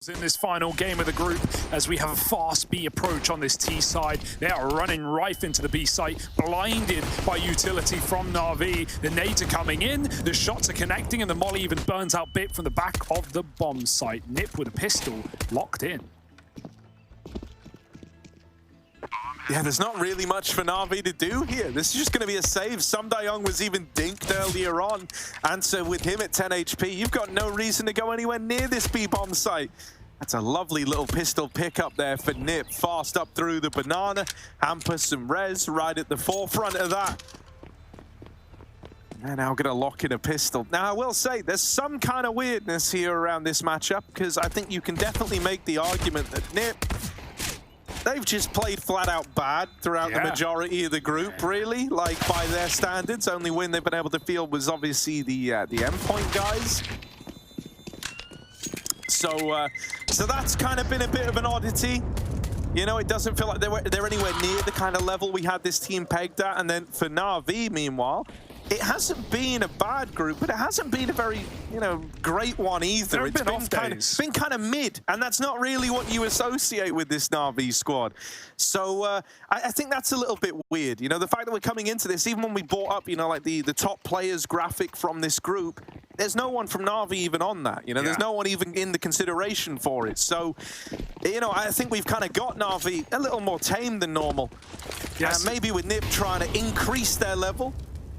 In this final game of the group, as we have a fast B approach on this T side, they are running rife into the B site, blinded by utility from NaVi. The nades are coming in, the shots are connecting, and the molly even burns out Bit from the back of the bomb site. NiP with a pistol locked in. Yeah, there's not really much for NaVi to do here. This is just going to be a save. Samdayong was even dinked earlier on. And so with him at 10 HP, you've got no reason to go anywhere near this B-bomb site. That's a lovely little pistol pickup there for NiP. Fast up through the banana. Hamper some res right at the forefront of that. They're now going to lock in a pistol. Now, I will say, there's some kind of weirdness here around this matchup, because I think you can definitely make the argument that NiP, they've just played flat out bad throughout the majority of the group, really. Like, by their standards, only win they've been able to field was obviously the endpoint guys. So that's kind of been a bit of an oddity. You know, it doesn't feel like they're anywhere near the kind of level we had this team pegged at. And then for NaVi, meanwhile, it hasn't been a bad group, but it hasn't been a very, you know, great one either. It's been kind of mid, and that's not really what you associate with this NaVi squad. So I think that's a little bit weird. You know, the fact that we're coming into this, even when we brought up, you know, like the top players graphic from this group, there's no one from NaVi even on that. You know, there's no one even in the consideration for it. So, you know, I think we've kind of got NaVi a little more tame than normal. Yes. Maybe with NiP trying to increase their level,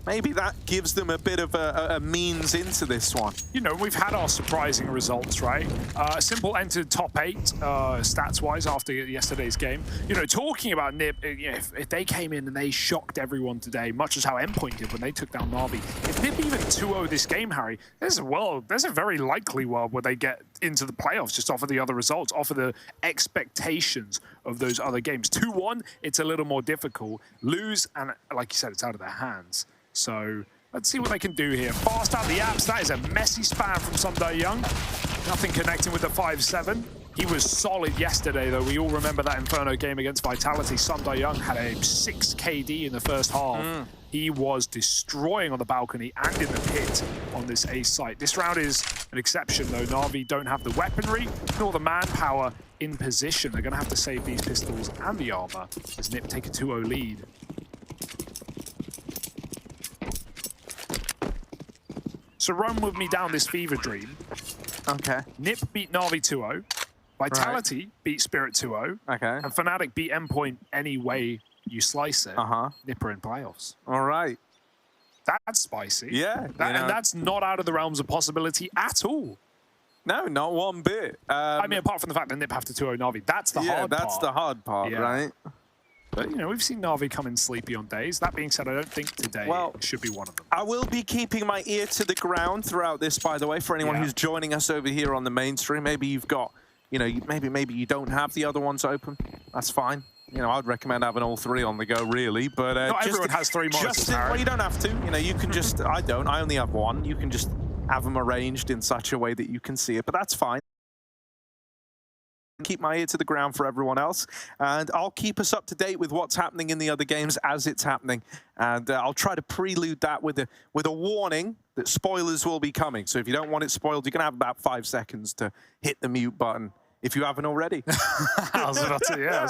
maybe that gives them a bit of a means into this one. You know, we've had our surprising results, right? Simple entered top 8 stats-wise after yesterday's game. You know, talking about NiP, if they came in and they shocked everyone today, much as how Endpoint did when they took down NaVi, if NiP even 2-0 this game, Harry, there's a very likely world where they get into the playoffs just off of the other results, off of the expectations of those other games. 2-1, it's a little more difficult. Lose, and like you said, it's out of their hands. So let's see what they can do here. Fast out the apps. That is a messy spam from Samdayong. Nothing connecting with the 5-7. He was solid yesterday, though. We all remember that Inferno game against Vitality. Samdayong had a 6 KD in the first half. He was destroying on the balcony and in the pit on this A site. This round is an exception, though. NaVi don't have the weaponry nor the manpower in position. They're going to have to save these pistols and the armor as NiP take a 2-0 lead. So run with me down this fever dream. Okay. NiP beat NaVi 2-0. Vitality beat Spirit 2-0. Okay. And Fnatic beat Endpoint any way you slice it. NiP are in playoffs. All right. That's spicy. Yeah. And that's not out of the realms of possibility at all. No, not one bit. I mean, apart from the fact that NiP have to 2-0 NaVi. That's the hard part. Yeah, that's the hard part, right? But, you know, we've seen NaVi come in sleepy on days. That being said, I don't think today should be one of them. I will be keeping my ear to the ground throughout this, by the way, for anyone who's joining us over here on the main stream. Maybe you've got, you know, maybe you don't have the other ones open. That's fine. You know, I'd recommend having all 3 on the go, really. But not everyone has 3 monitors. Well, you don't have to. You know, you can just, I only have 1. You can just have them arranged in such a way that you can see it, but that's fine. Keep my ear to the ground for everyone else, and I'll keep us up to date with what's happening in the other games as it's happening, and I'll try to prelude that with a warning that spoilers will be coming. So if you don't want it spoiled, you're gonna have about 5 seconds to hit the mute button if you haven't already. I was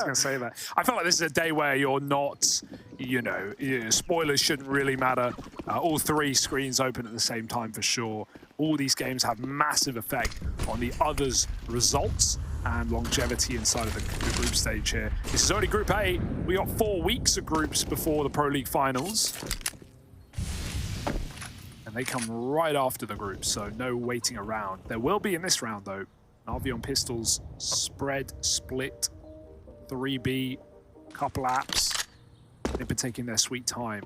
gonna say that. I feel like this is a day where you're not, you know, spoilers shouldn't really matter. All 3 screens open at the same time for sure. All these games have massive effect on the others' results and longevity inside of the group stage here. This is only Group A. We got 4 weeks of groups before the Pro League finals. And they come right after the group, so no waiting around. There will be in this round, though. NaVi on pistols, spread, split, 3B, couple apps. They've been taking their sweet time.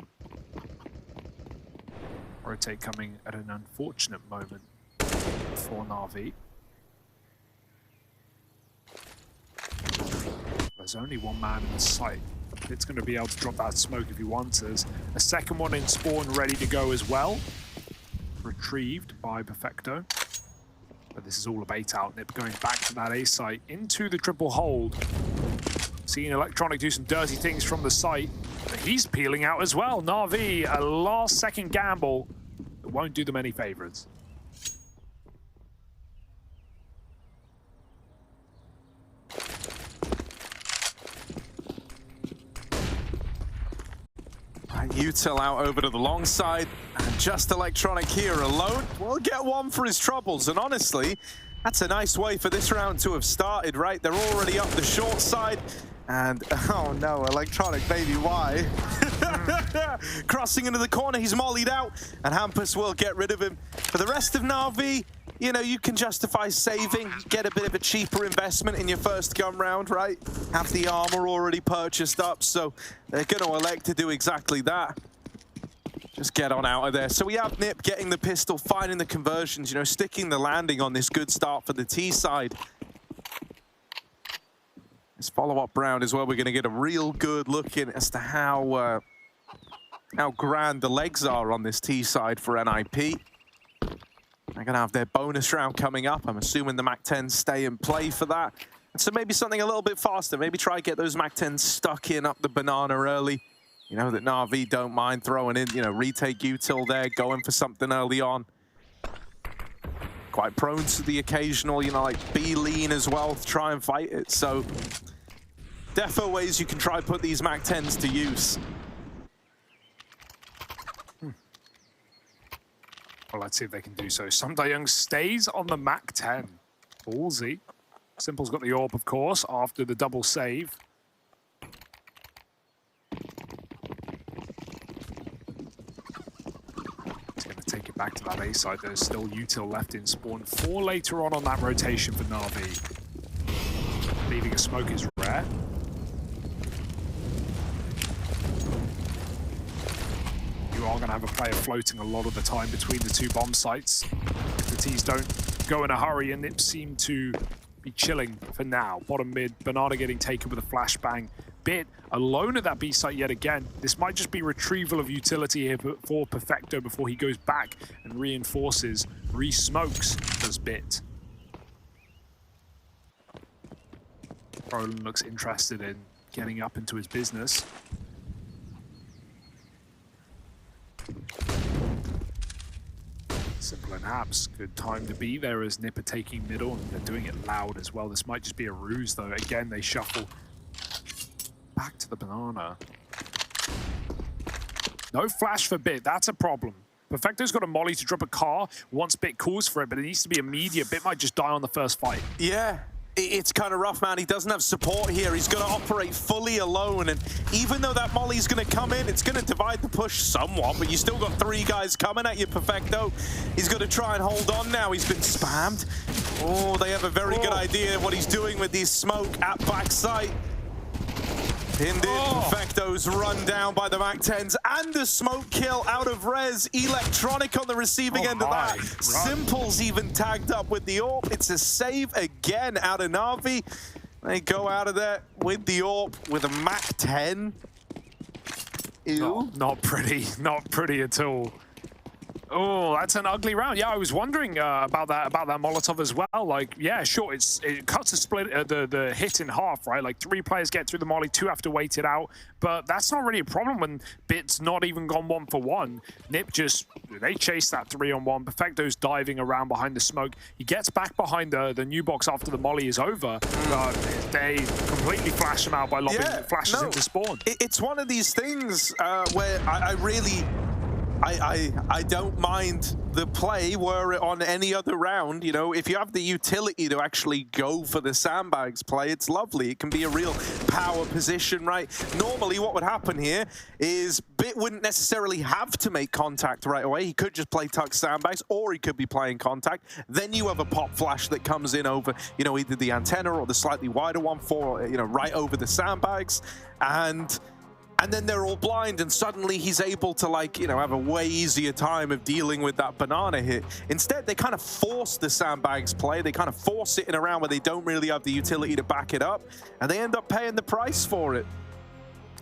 Rotate coming at an unfortunate moment for NaVi. There's only 1 man in the site. It's going to be able to drop that smoke if he wants. There's a second one in spawn ready to go as well. Retrieved by Perfecto. But this is all a bait out. NiP going back to that A site into the triple hold. Seeing Electronic do some dirty things from the site. But he's peeling out as well. NaVi, a last-second gamble that won't do them any favors. Util out over to the long side. And just Electronic here alone will get one for his troubles. And honestly, that's a nice way for this round to have started, right? They're already up the short side. And, oh no, Electronic, baby, why? Crossing into the corner, he's mollied out. And Hampus will get rid of him. For the rest of NaVi, you know, you can justify saving, get a bit of a cheaper investment in your first gun round, right? Have the armor already purchased up, so they're going to elect to do exactly that. Just get on out of there. So we have NiP getting the pistol, finding the conversions, you know, sticking the landing on this good start for the T side. This follow-up round is where we're going to get a real good look in as to how grand the legs are on this T side for NiP. They're going to have their bonus round coming up. I'm assuming the MAC-10s stay in play for that. So maybe something a little bit faster. Maybe try to get those MAC-10s stuck in up the banana early. You know that NaVi don't mind throwing in, you know, retake util there, going for something early on. Quite prone to the occasional, you know, like be lean as well to try and fight it. So defo ways you can try and put these MAC-10s to use. Well, let's see if they can do so. Samdayung stays on the MAC-10. Ballsy. Simple's got the AWP, of course, after the double save. He's going to take it back to that A side. There's still util left in spawn. 4 later on that rotation for NaVi. Leaving a smoke is rare. You are going to have a player floating a lot of the time between the two bomb sites. If the T's don't go in a hurry, and NiP seem to be chilling for now. Bottom mid, Banana getting taken with a flashbang. Bit alone at that B site yet again. This might just be retrieval of utility here for Perfecto before he goes back and reinforces, re-smokes as Bit. Roland looks interested in getting up into his business. Simple and Haps, good time to be there as NiP are taking middle, and they're doing it loud as well. This might just be a ruse though. Again, they shuffle back to the banana. No flash for Bit, that's a problem. Perfecto's got a molly to drop a car once Bit calls for it, but it needs to be immediate. Bit might just die on the first fight. Yeah. It's kind of rough, man. He doesn't have support here. He's going to operate fully alone. And even though that molly's going to come in, it's going to divide the push somewhat. But you still got 3 guys coming at you, Perfecto. He's going to try and hold on now. He's been spammed. Oh, they have a very good idea of what he's doing with these smoke at backside. Pinned in, Perfecto's run down by the MAC-10s and the smoke kill out of res. Electronic on the receiving end of that. Simple's even tagged up with the AWP. It's a save again out of NaVi. They go out of there with the AWP with a MAC-10. Ew. Not pretty, not pretty at all. Oh, that's an ugly round. Yeah, I was wondering about that Molotov as well. Like, yeah, sure, it cuts the split, the hit in half, right? Like 3 players get through the molly, 2 have to wait it out. But that's not really a problem when Bit's not even gone 1 for 1. NiP just, they chase that 3-on-1. Perfecto's diving around behind the smoke. He gets back behind the new box after the molly is over. But they completely flash him out by lobbing flashes into spawn. It's one of these things where I don't mind the play were it on any other round. You know, if you have the utility to actually go for the sandbags play, it's lovely. It can be a real power position, right? Normally what would happen here is Bit wouldn't necessarily have to make contact right away. He could just play tuck sandbags, or he could be playing contact. Then you have a pop flash that comes in over, you know, either the antenna or the slightly wider one for, you know, right over the sandbags. And then they're all blind, and suddenly he's able to, like, you know, have a way easier time of dealing with that banana hit. Instead, they kind of force the sandbags play. They kind of force it in a round where they don't really have the utility to back it up, and they end up paying the price for it.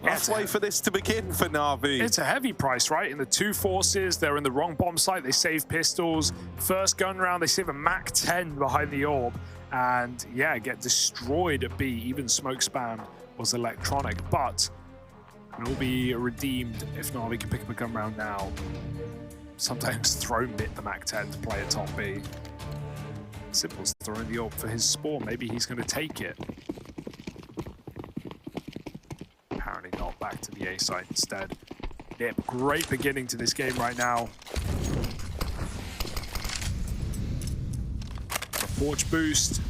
Let's wait for this to begin for NaVi. It's a heavy price, right? In the 2 forces, they're in the wrong bomb site. They save pistols. First gun round, they save a MAC-10 behind the AWP. And, yeah, get destroyed at B. Even smoke spam was Electronic, but it will be redeemed if NaVi can pick up a gun round now. Sometimes throw Bit the MAC-10 to play at top B. Simple's throwing the AWP for his spawn. Maybe he's going to take it. Apparently not. Back to the A site instead. NiP, great beginning to this game right now. A porch boost.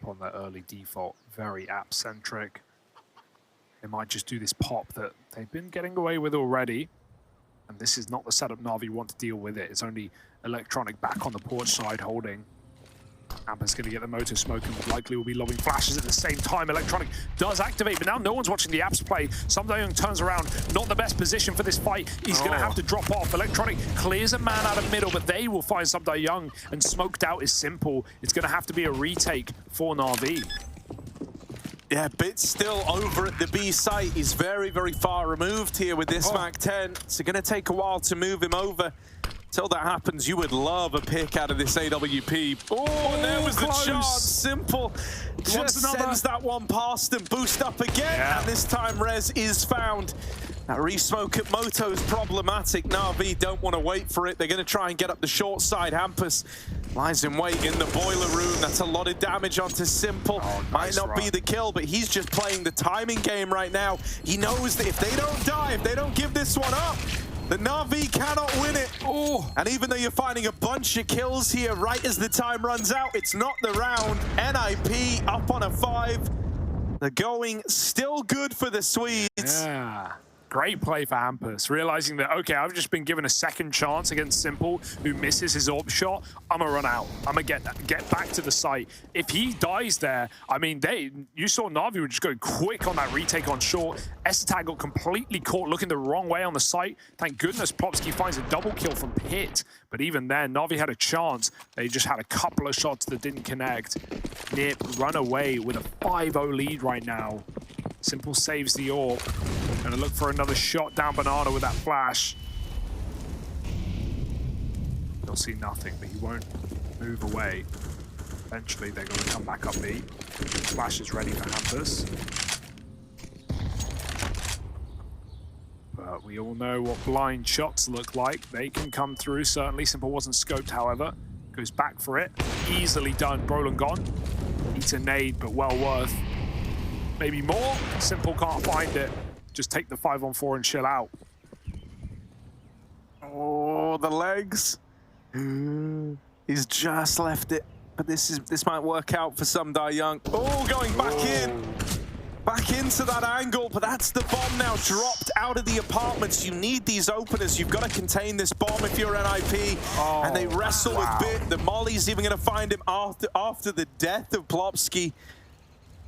On that early default, very app-centric. They might just do this pop that they've been getting away with already. And this is not the setup NaVi want to deal with it. It's only Electronic back on the porch side holding. Amper's going to get the motor smoke and likely will be lobbing flashes at the same time. Electronic does activate, but now no one's watching the apps play. Young turns around, not the best position for this fight. He's going to have to drop off. Electronic clears a man out of middle, but they will find Young, and smoked out is simple. It's going to have to be a retake for NaVi. Yeah, Bit's still over at the B site. He's very, very far removed here with this MAC-10. It's going to take a while to move him over. Until that happens, you would love a pick out of this AWP. Oh, and there was close. The chance. Simple just sends that one past and boost up again. And this time Rez is found. That resmoke at Moto is problematic. NaVi don't want to wait for it. They're going to try and get up the short side. Hampus lies in wait in the boiler room. That's a lot of damage onto Simple. Might not be the kill, but he's just playing the timing game right now. He knows that if they don't die, if they don't give this one up, the NaVi cannot win it. And even though you're finding a bunch of kills here right as the time runs out, it's not the round. NiP up on a 5. The going still good for the Swedes. Yeah. Great play for Hampus, realizing that, okay, I've just been given a second chance against Simple, who misses his AWP shot. I'm gonna run out. I'm gonna get back to the site. If he dies there, I mean, you saw NaVi would just go quick on that retake on short. Essetag got completely caught looking the wrong way on the site. Thank goodness Plopsky finds a double kill from Pit. But even then, NaVi had a chance. They just had a couple of shots that didn't connect. NiP run away with a 5-0 lead right now. Simple saves the AWP. Gonna look for another shot down Banana with that flash. He'll see nothing, but he won't move away. Eventually, they're gonna come back up B. Flash is ready for Hampus. But we all know what blind shots look like. They can come through, certainly. Simple wasn't scoped, however. Goes back for it. Easily done. Brolin gone. Eats a nade, but well worth. Maybe more. Simple can't find it. Just take the 5-on-4 and chill out. Oh, the legs. He's just left it. But this might work out for Young. Oh, going back in. Back into that angle, but that's the bomb now dropped out of the apartments. You need these openers. You've got to contain this bomb if you're NiP. And they wrestle with Bit. The Molly's even going to find him after the death of Plopsky.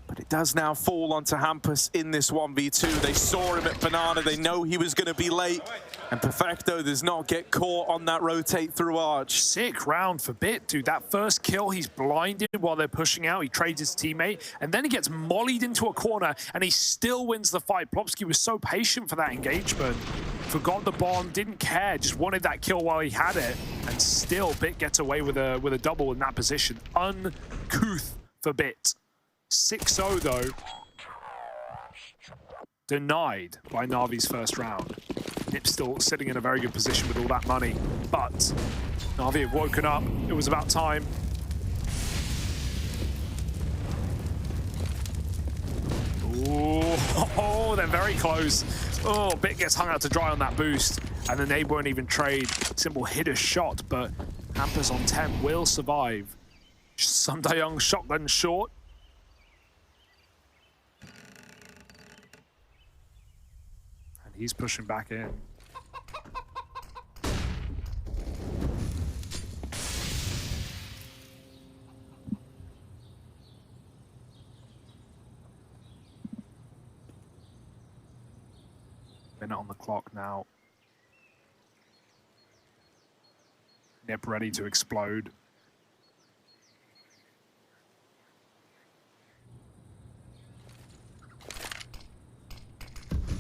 But it does now fall onto Hampus in this 1v2. They saw him at Banana. They know he was going to be late. And Perfecto does not get caught on that rotate through arch. Sick round for Bit, dude. That first kill, he's blinded while they're pushing out. He trades his teammate. And then he gets mollied into a corner. And he still wins the fight. Plopsky was so patient for that engagement. Forgot the bomb, didn't care. Just wanted that kill while he had it. And still, Bit gets away with a double in that position. Uncouth for Bit. 6-0 though, denied by NaVi's first round. NiP's still sitting in a very good position with all that money, but NaVi have woken up. It was about time. Oh, they're very close. Oh, Bit gets hung out to dry on that boost, and then they won't even trade. Simple hit a shot, but Hampers on 10 will survive. Young shotgun short. He's pushing back in. Minute on the clock now. NiP ready to explode.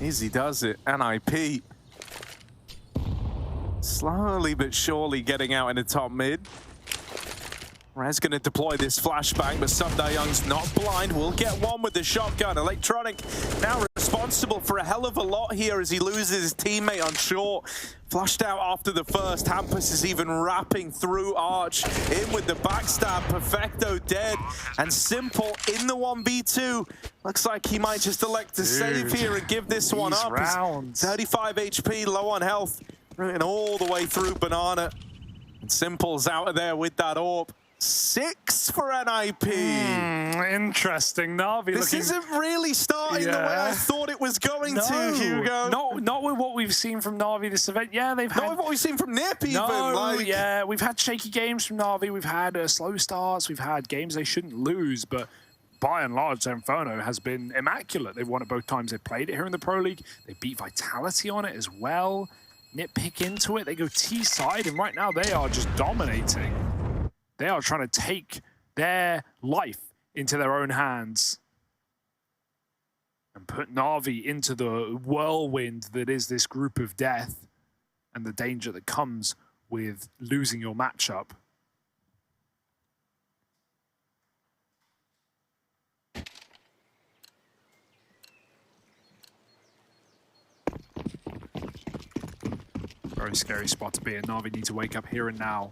Easy does it, NiP. Slowly but surely getting out in the top mid. Rez going to deploy this flashbang, but Young's not blind. Will get one with the shotgun. Electronic now responsible for a hell of a lot here as he loses his teammate on short. Flushed out after the first. Hampus is even wrapping through Arch. In with the backstab. Perfecto dead. And Simple in the 1v2. Looks like he might just elect to save here and give this one up. Rounds. 35 HP, low on health. And all the way through Banana. And Simple's out of there with that orb. 6 for NiP. Interesting. NaVi this isn't really starting the way I thought it was going to, Hugo. Not with what we've seen from NaVi this event. Yeah, they've had... Not with what we've seen from NiP even. Yeah, we've had shaky games from NaVi. We've had slow starts. We've had games they shouldn't lose, but by and large, Inferno has been immaculate. They've won it both times they've played it here in the Pro League. They beat Vitality on it as well. NiP pick into it. They go T-side, and right now they are just dominating. They are trying to take their life into their own hands and put NaVi into the whirlwind that is this group of death and the danger that comes with losing your matchup. Very scary spot to be in. NaVi need to wake up here and now.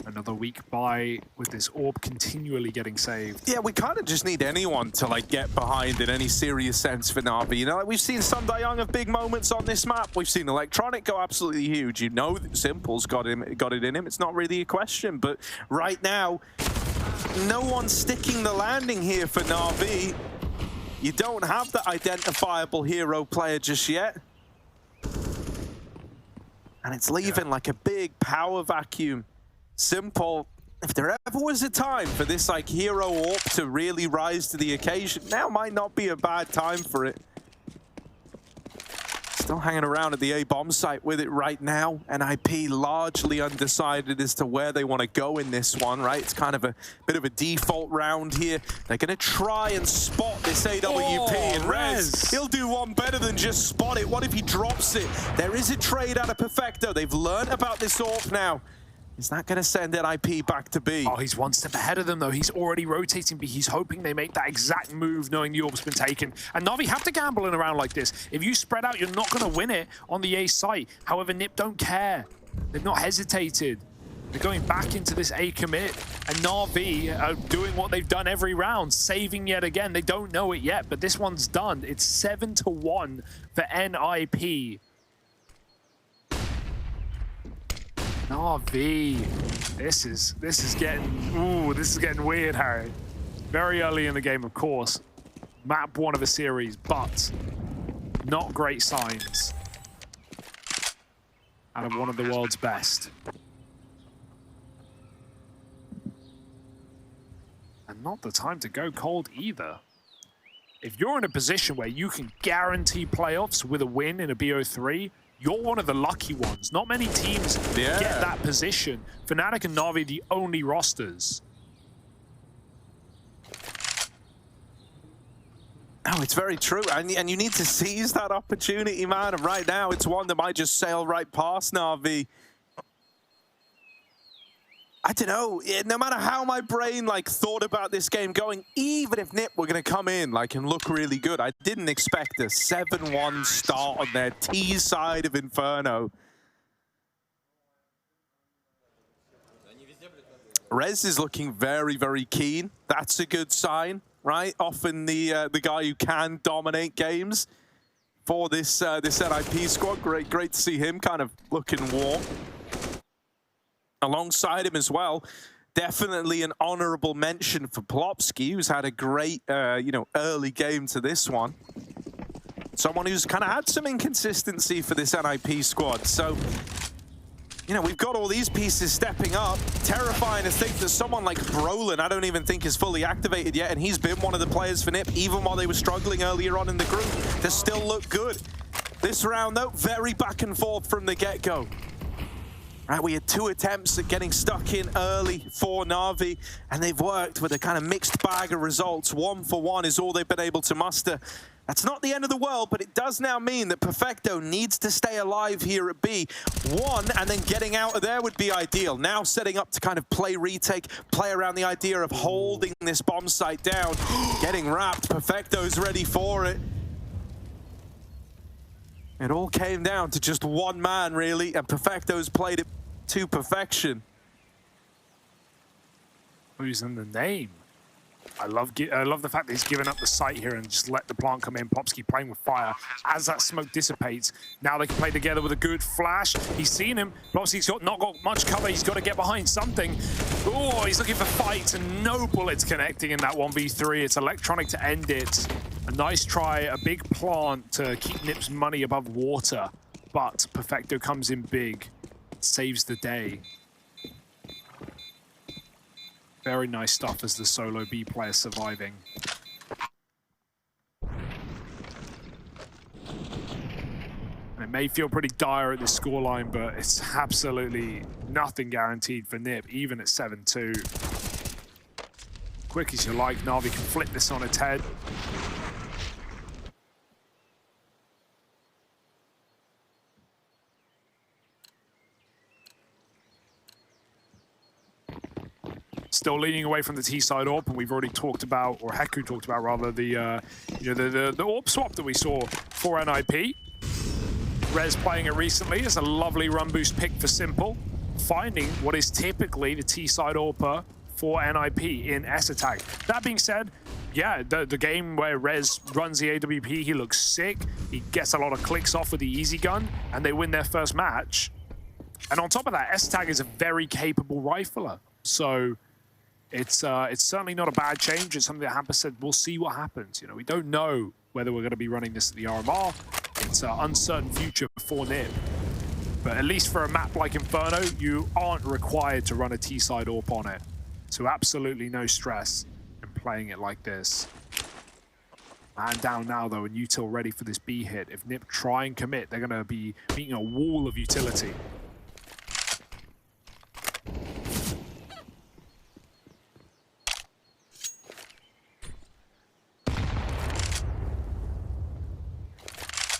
Another week by with this orb continually getting saved. Yeah, we kind of just need anyone to like get behind in any serious sense for NaVi. You know, like we've seen Young have big moments on this map. We've seen Electronic go absolutely huge. You know that Simple's got it in him. It's not really a question. But right now, no one's sticking the landing here for NaVi. You don't have the identifiable hero player just yet. And it's leaving like a big power vacuum. Simple, if there ever was a time for this like hero orb to really rise to the occasion, now might not be a bad time for it. Still hanging around at the A bomb site with it right now. NiP largely undecided as to where they want to go in this one, right? It's kind of a bit of a default round here. They're going to try and spot this AWP, and Rez, he'll do one better than just spot it. What if he drops it? There is a trade out of Perfecto. They've learned about this orb now. Is that going to send NiP back to B? Oh, he's one step ahead of them, though. He's already rotating B. He's hoping they make that exact move, knowing the orb's been taken. And NaVi have to gamble in a round like this. If you spread out, you're not going to win it on the A site. However, NiP don't care. They've not hesitated. They're going back into this A commit. And NaVi are doing what they've done every round, saving yet again. They don't know it yet, but this one's done. It's 7-1 for NiP. NaVi, this is getting weird, Harry. Very early in the game, of course. Map 1 of a series, but not great signs out of one of the world's best. And not the time to go cold either. If you're in a position where you can guarantee playoffs with a win in a BO3, you're one of the lucky ones. Not many teams get that position. Fnatic and NaVi, the only rosters. Oh, it's very true. And you need to seize that opportunity, man. And right now, it's one that might just sail right past NaVi. I don't know. No matter how my brain like thought about this game going, even if NiP were going to come in like and look really good, I didn't expect a 7-1 start on their T side of Inferno. Rez is looking very, very keen. That's a good sign, right? Often the guy who can dominate games for this this NiP squad. Great to see him kind of looking warm. Alongside him as well, definitely an honorable mention for Plopsky, who's had a great, early game to this one. Someone who's kind of had some inconsistency for this NiP squad. So, we've got all these pieces stepping up. Terrifying to think that someone like Brolin, I don't even think is fully activated yet, and he's been one of the players for NiP, even while they were struggling earlier on in the group, to still look good. This round, though, very back and forth from the get-go. Right, we had 2 attempts at getting stuck in early for NaVi, and they've worked with a kind of mixed bag of results. 1 for 1 is all they've been able to muster. That's not the end of the world, but it does now mean that Perfecto needs to stay alive here at B. One, and then getting out of there would be ideal. Now setting up to kind of play retake, play around the idea of holding this bomb site down. Getting wrapped, Perfecto's ready for it. It all came down to just one man, really, and Perfecto's played it to perfection. Who's in the name? I love the fact that he's given up the site here and just let the plant come in. Popsky playing with fire. As that smoke dissipates, now they can play together with a good flash. He's seen him. Popsky's not got much cover. He's got to get behind something. Oh, he's looking for fights and no bullets connecting in that 1v3. It's electronic to end it. A nice try, a big plant to keep NiP's money above water. But Perfecto comes in big, saves the day. Very nice stuff as the solo B player surviving. And it may feel pretty dire at this scoreline, but it's absolutely nothing guaranteed for NiP, even at 7-2. Quick as you like, NaVi can flip this on its head. Still leaning away from the T-side AWP, and we've already talked about, or Heku talked about rather, the AWP swap that we saw for NiP. Rez playing it recently is a lovely run boost pick for Simple, finding what is typically the T-side AWPer for NiP in S attack. That being said, yeah, the game where Rez runs the AWP, he looks sick. He gets a lot of clicks off with the easy gun, and they win their first match. And on top of that, S attack is a very capable rifler, so. It's certainly not a bad change. It's something that Hamper said, we'll see what happens. You know, we don't know whether we're going to be running this at the RMR. It's an uncertain future for NiP. But at least for a map like Inferno, you aren't required to run a T-side AWP on it. So absolutely no stress in playing it like this. Man down now, though, and util ready for this B hit. If NiP try and commit, they're going to be meeting a wall of utility.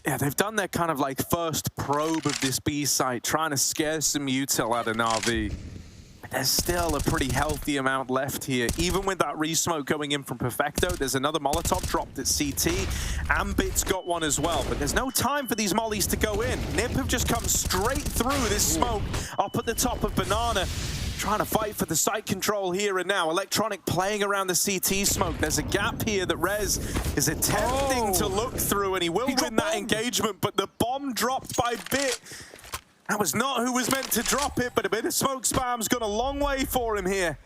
Yeah, they've done their kind of like first probe of this B site, trying to scare some util out of NaVi. But there's still a pretty healthy amount left here. Even with that re-smoke going in from Perfecto, there's another Molotov dropped at CT. Ambit's got one as well, but there's no time for these mollies to go in. NiP have just come straight through this smoke up at the top of Banana. Trying to fight for the site control here and now. Electronic playing around the CT smoke. There's a gap here that Rez is attempting to look through, and he will win that engagement, but the bomb dropped by Bit. That was not who was meant to drop it, but a bit of smoke spam's gone a long way for him here.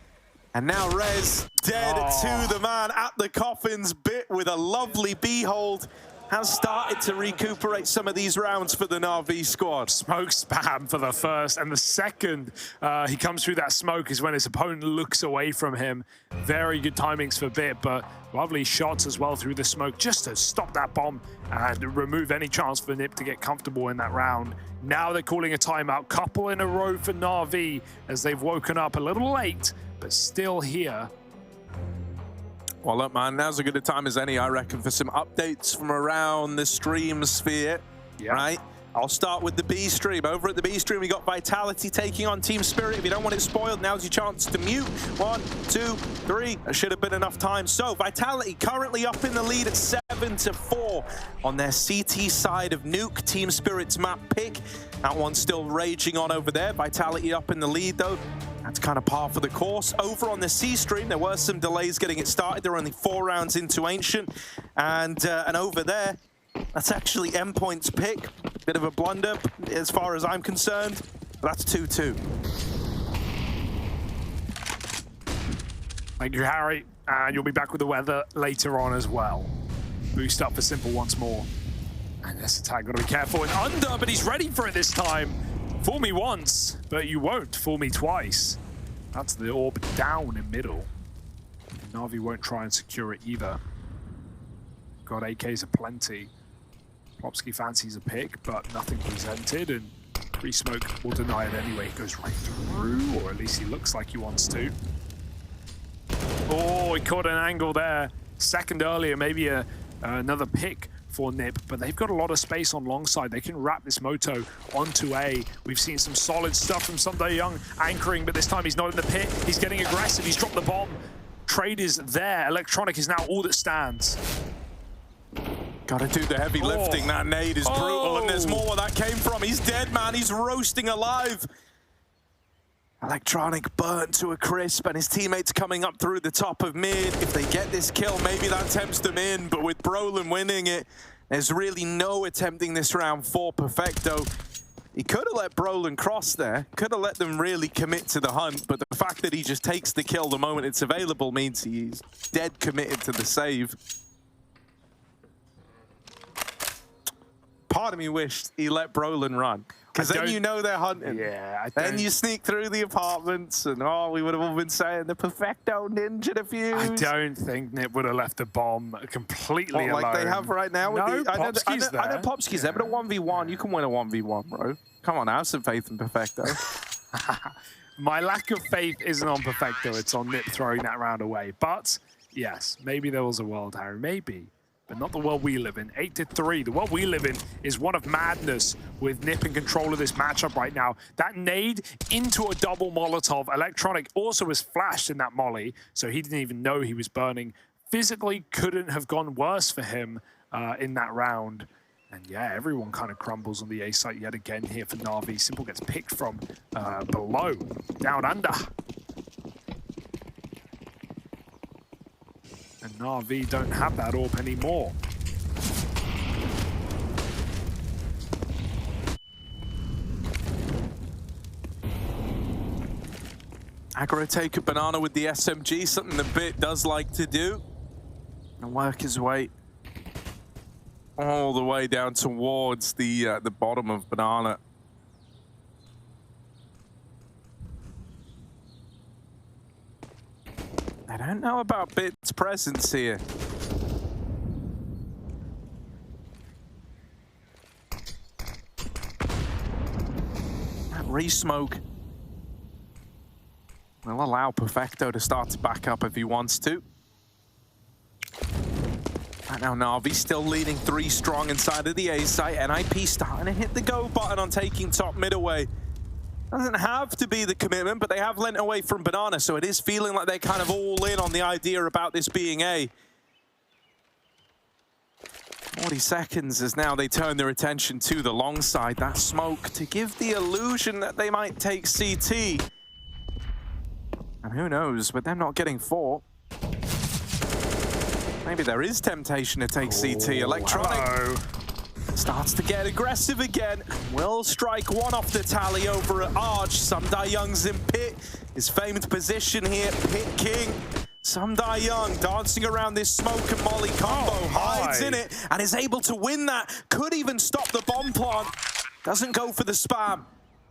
And now Rez dead to the man at the coffins. Bit with a lovely B hold. Has started to recuperate some of these rounds for the NaVi squad. Smoke spam for the first, and the second he comes through that smoke is when his opponent looks away from him. Very good timings for Bit, but lovely shots as well through the smoke just to stop that bomb and remove any chance for NiP to get comfortable in that round. Now they're calling a timeout, couple in a row for NaVi as they've woken up a little late, but still here. Well, look, man, now's as good a time as any, I reckon, for some updates from around the stream sphere, right? I'll start with the B stream. Over at the B stream, we got Vitality taking on Team Spirit. If you don't want it spoiled, now's your chance to mute. 1, 2, 3. That should have been enough time. So, Vitality currently up in the lead at 7-4 on their CT side of Nuke. Team Spirit's map pick. That one's still raging on over there. Vitality up in the lead, though. That's kind of par for the course. Over on the C stream, there were some delays getting it started. They're only 4 rounds into Ancient. And over there, that's actually Endpoint's pick. Bit of a blunder as far as I'm concerned. But that's 2-2. Thank you, Harry. And you'll be back with the weather later on as well. Boost up for Simple once more. And this attack, got to be careful. And under, but he's ready for it this time. Fool me once, but you won't fool me twice. That's the orb down in middle. NaVi won't try and secure it either. Got AKs aplenty. Popsky fancies a pick, but nothing presented, and pre-smoke will deny it anyway. He goes right through, or at least he looks like he wants to. Oh, he caught an angle there. Second earlier, maybe another pick for NiP, but they've got a lot of space on long side. They can wrap this moto onto A. We've seen some solid stuff from Sunday anchoring, but this time he's not in the pit. He's getting aggressive. He's dropped the bomb. Trade is there. Electronic is now all that stands. Gotta do the heavy lifting. That nade is brutal, and there's more where that came from. He's dead, man. He's roasting alive. Electronic burnt to a crisp, and his teammates coming up through the top of mid. If they get this kill, maybe that tempts them in, but with Brolin winning it, there's really no attempting this round for Perfecto. He could have let Brolin cross there, could have let them really commit to the hunt, but the fact that he just takes the kill the moment it's available means he's dead committed to the save. Part of me wished he let Brolin run. Because then you know they're hunting. Yeah, then you sneak through the apartments, and we would have all been saying the Perfecto ninja defuse. I don't think NiP would have left the bomb completely alone. Like they have right now. No, with the, Popsky's there. I know Popsky's there, but a 1v1, you can win a 1v1, bro. Come on, have some faith in Perfecto. My lack of faith isn't on Perfecto, it's on NiP throwing that round away. But, yes, maybe there was a world, Harry, maybe. But not the world we live in. 8-3. The world we live in is one of madness with NiP in control of this matchup right now. That nade into a double Molotov. Electronic also was flashed in that molly, so he didn't even know he was burning. Physically couldn't have gone worse for him in that round. And yeah, everyone kind of crumbles on the A site yet again here for NaVi. Simple gets picked from below, down under. And NaVi don't have that AWP anymore. Aggro take a banana with the SMG, something the Bit does like to do. And work his way all the way down towards the bottom of banana. I don't know about Bit's presence here. That re-smoke will allow Perfecto to start to back up if he wants to. Right now, NaVi still leading 3 strong inside of the A site. NiP starting to hit the go button on taking top mid away. Doesn't have to be the commitment, but they have lent away from banana, so it is feeling like they're kind of all in on the idea about this being A. 40 seconds as now they turn their attention to the long side. That smoke to give the illusion that they might take CT. And who knows, with them not getting 4, maybe there is temptation to take CT. Electronic starts to get aggressive again. Will strike one off the tally over at Arch. Sundae-young's in pit. His famed position here, pit king. Sundae-young dancing around this smoke and molly combo. Hides in it and is able to win that. Could even stop the bomb plant. Doesn't go for the spam.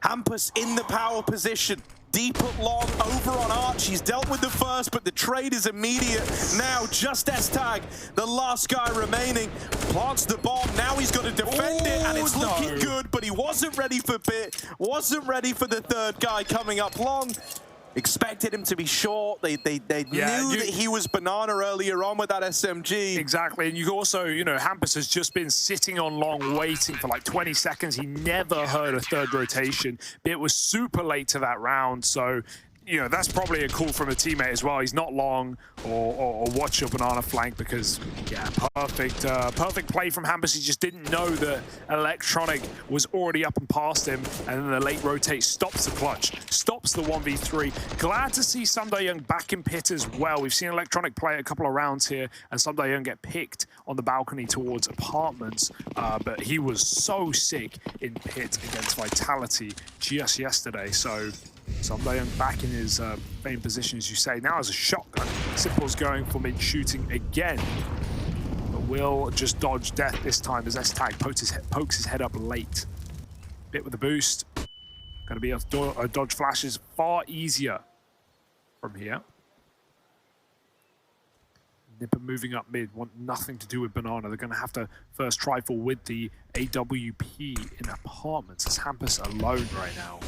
Hampus in the power position. Deep at long, over on Arch. He's dealt with the first, but the trade is immediate. Now, just S-Tag, the last guy remaining, plants the bomb. Now he's got to defend it, and it's looking good, but he wasn't ready for Bit, wasn't ready for the third guy coming up long. Expected him to be short. They knew that he was banana earlier on with that SMG. Exactly, and you also, you know, Hampus has just been sitting on long waiting for like 20 seconds. He never heard a third rotation. It was super late to that round, so, you know, that's probably a call from a teammate as well. He's not long or watch your banana flank because, yeah, perfect play from Hampus. He just didn't know that Electronic was already up and past him, and then the late rotate stops the clutch, stops the 1v3. Glad to see Sundae-young back in pit as well. We've seen Electronic play a couple of rounds here, and Sundae-young get picked on the balcony towards apartments, but he was so sick in pit against Vitality just yesterday, so Sundae-young back in his main position, as you say. Now as a shotgun, Simple's going for mid-shooting again. But will just dodge death this time as S-Tag pokes his head up late. Bit with the boost. Going to be able to dodge flashes far easier from here. NiP moving up mid, want nothing to do with banana. They're going to have to first trifle with the AWP in apartments. As Hampus alone right now.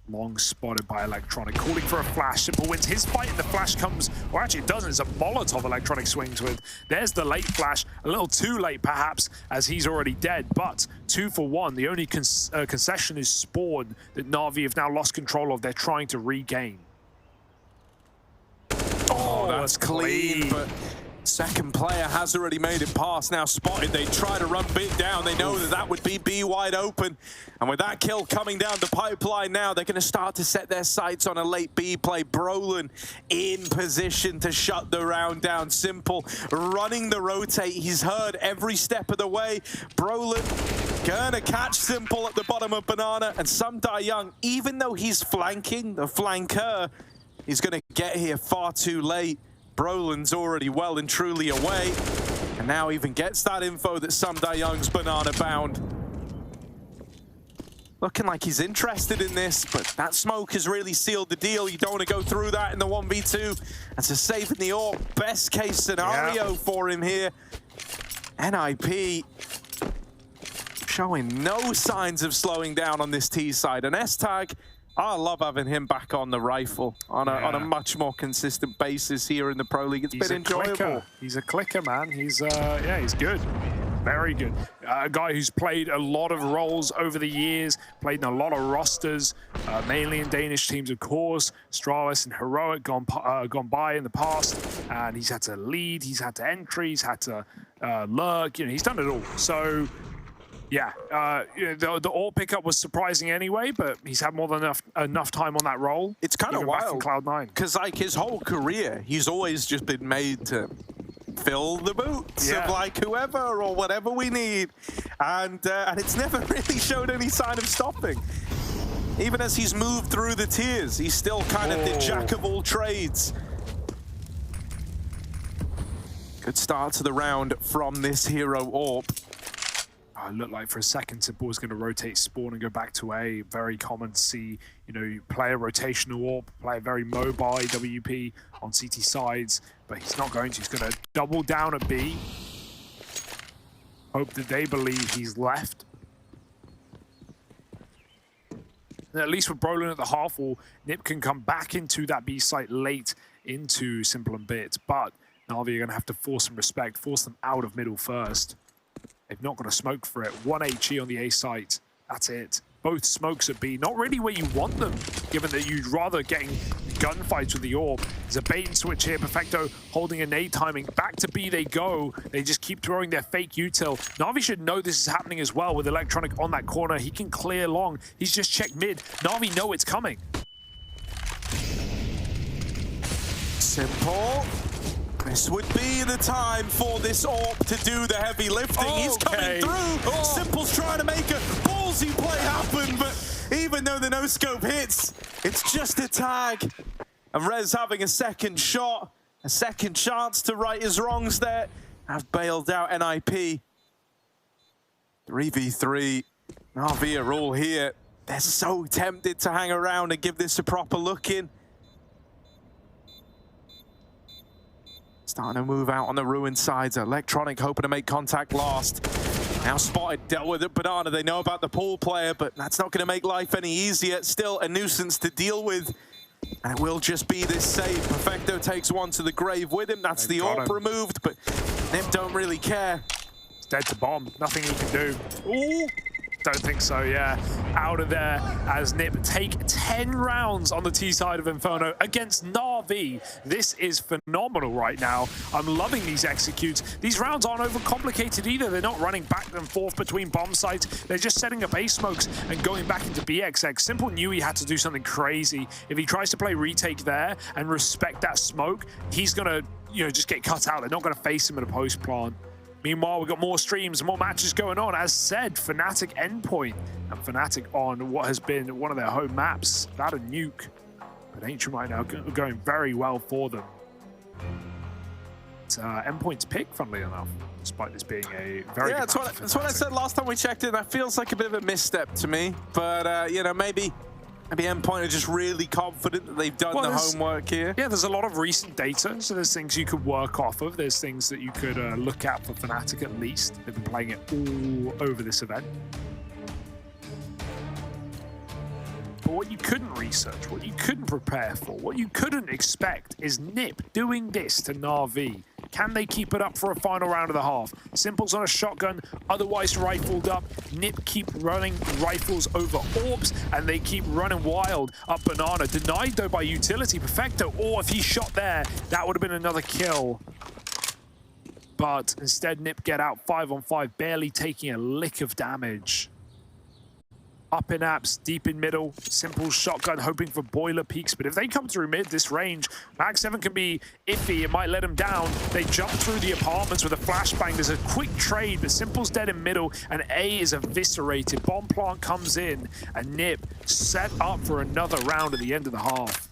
Long spotted by Electronic, calling for a flash. Simple wins his fight, and the flash comes, or actually it doesn't, it's a Molotov Electronic swings with. There's the late flash, a little too late perhaps, as he's already dead, but 2 for 1. The only concession is Spawn that Na'Vi have now lost control of. They're trying to regain. Oh, that's clean, but second player has already made it past. Now spotted, they try to run big down. They know that that would be B wide open. And with that kill coming down the pipeline now, they're going to start to set their sights on a late B play. Brolin in position to shut the round down. Simple running the rotate. He's heard every step of the way. Brolin gonna catch Simple at the bottom of Banana. And Young, even though he's flanking, the flanker, he's going to get here far too late. Brolin's already well and truly away, and now even gets that info that Young's banana bound. Looking like he's interested in this, but that smoke has really sealed the deal. You don't want to go through that in the 1v2. That's a save in the AWP. Best case scenario for him here. NiP showing no signs of slowing down on this T side. And S-Tag, I love having him back on the rifle on a much more consistent basis here in the Pro League. It's been enjoyable. Clicker. He's a clicker, man. He's yeah, he's good. Very good. A guy who's played a lot of roles over the years, played in a lot of rosters, mainly in Danish teams, of course. Astralis and Heroic gone by in the past, and he's had to lead, he's had to entry, he's had to lurk. You know, he's done it all. So. Yeah, the AWP pickup was surprising anyway, but he's had more than enough time on that role. It's kind of wild, Cloud9, because like his whole career, he's always just been made to fill the boots of like whoever or whatever we need, and it's never really showed any sign of stopping. Even as he's moved through the tiers, he's still kind of the jack of all trades. Good start to the round from this hero AWP. It looked like for a second Simple was going to rotate Spawn and go back to A. Very common to see, you know, you play a rotational AWP, play a very mobile WP on CT sides, but he's not going to. He's going to double down at B. Hope that they believe he's left. And at least with Brolin at the half wall, NiP can come back into that B site late into Simple and Bit, but Na'Vi are going to have to force some respect, force them out of middle first. They've not got a smoke for it. 1 HE on the A site. That's it. Both smokes at B. Not really where you want them, given that you'd rather getting gunfights with the AWP. There's a bait and switch here. Perfecto holding a nade timing. Back to B they go. They just keep throwing their fake util. Na'Vi should know this is happening as well with Electronic on that corner. He can clear long. He's just checked mid. Na'Vi know it's coming. Simple. This would be the time for this AWP to do the heavy lifting. He's coming through. Simple's trying to make a ballsy play happen, but even though the no-scope hits, it's just a tag. And Rez having a second shot, a second chance to right his wrongs there. Have bailed out NiP. 3v3. Na'Vi are all here. They're so tempted to hang around and give this a proper look in. Starting to move out on the ruined sides. Electronic hoping to make contact last. Now spotted, dealt with it. Banana, they know about the pool player, but that's not going to make life any easier. Still a nuisance to deal with. And it will just be this save. Perfecto takes one to the grave with him. That's the AWP removed, but NiP don't really care. It's dead to bomb. Nothing he can do. Ooh. Don't think so, yeah. Out of there as NiP take 10 rounds on the T side of Inferno against Na'Vi. This is phenomenal right now. I'm loving these executes. These rounds aren't overcomplicated either. They're not running back and forth between bomb sites. They're just setting up A smokes and going back into BXX. Simple knew he had to do something crazy. If he tries to play retake there and respect that smoke, he's gonna, you know, just get cut out. They're not gonna face him at a post plant. Meanwhile, we've got more streams, more matches going on. As said, Fnatic endpoint. And Fnatic on what has been one of their home maps. Without a nuke. But Ancient right now going very well for them. It's endpoint's pick, funnily enough, despite this being a very good that's what I said last time we checked in. That feels like a bit of a misstep to me. But, you know, maybe Endpoint are just really confident that they've done the homework here. Yeah, there's a lot of recent data, so there's things you could work off of. There's things that you could look at for Fnatic at least. They've been playing it all over this event. But what you couldn't research, what you couldn't prepare for, what you couldn't expect is NiP doing this to NaVi. Can they keep it up for a final round of the half? Simple's on a shotgun, otherwise rifled up. NiP keep running rifles over orbs, and they keep running wild up banana. Denied though by utility. Perfecto, or if he shot there, that would have been another kill. But instead, NiP get out 5-on-5, barely taking a lick of damage. Up in apps, deep in middle, simple shotgun, hoping for boiler peaks. But if they come through mid, this range, Mag 7 can be iffy. It might let them down. They jump through the apartments with a flashbang. There's a quick trade, but Simple's dead in middle, and A is eviscerated. Bomb plant comes in, and NiP set up for another round at the end of the half.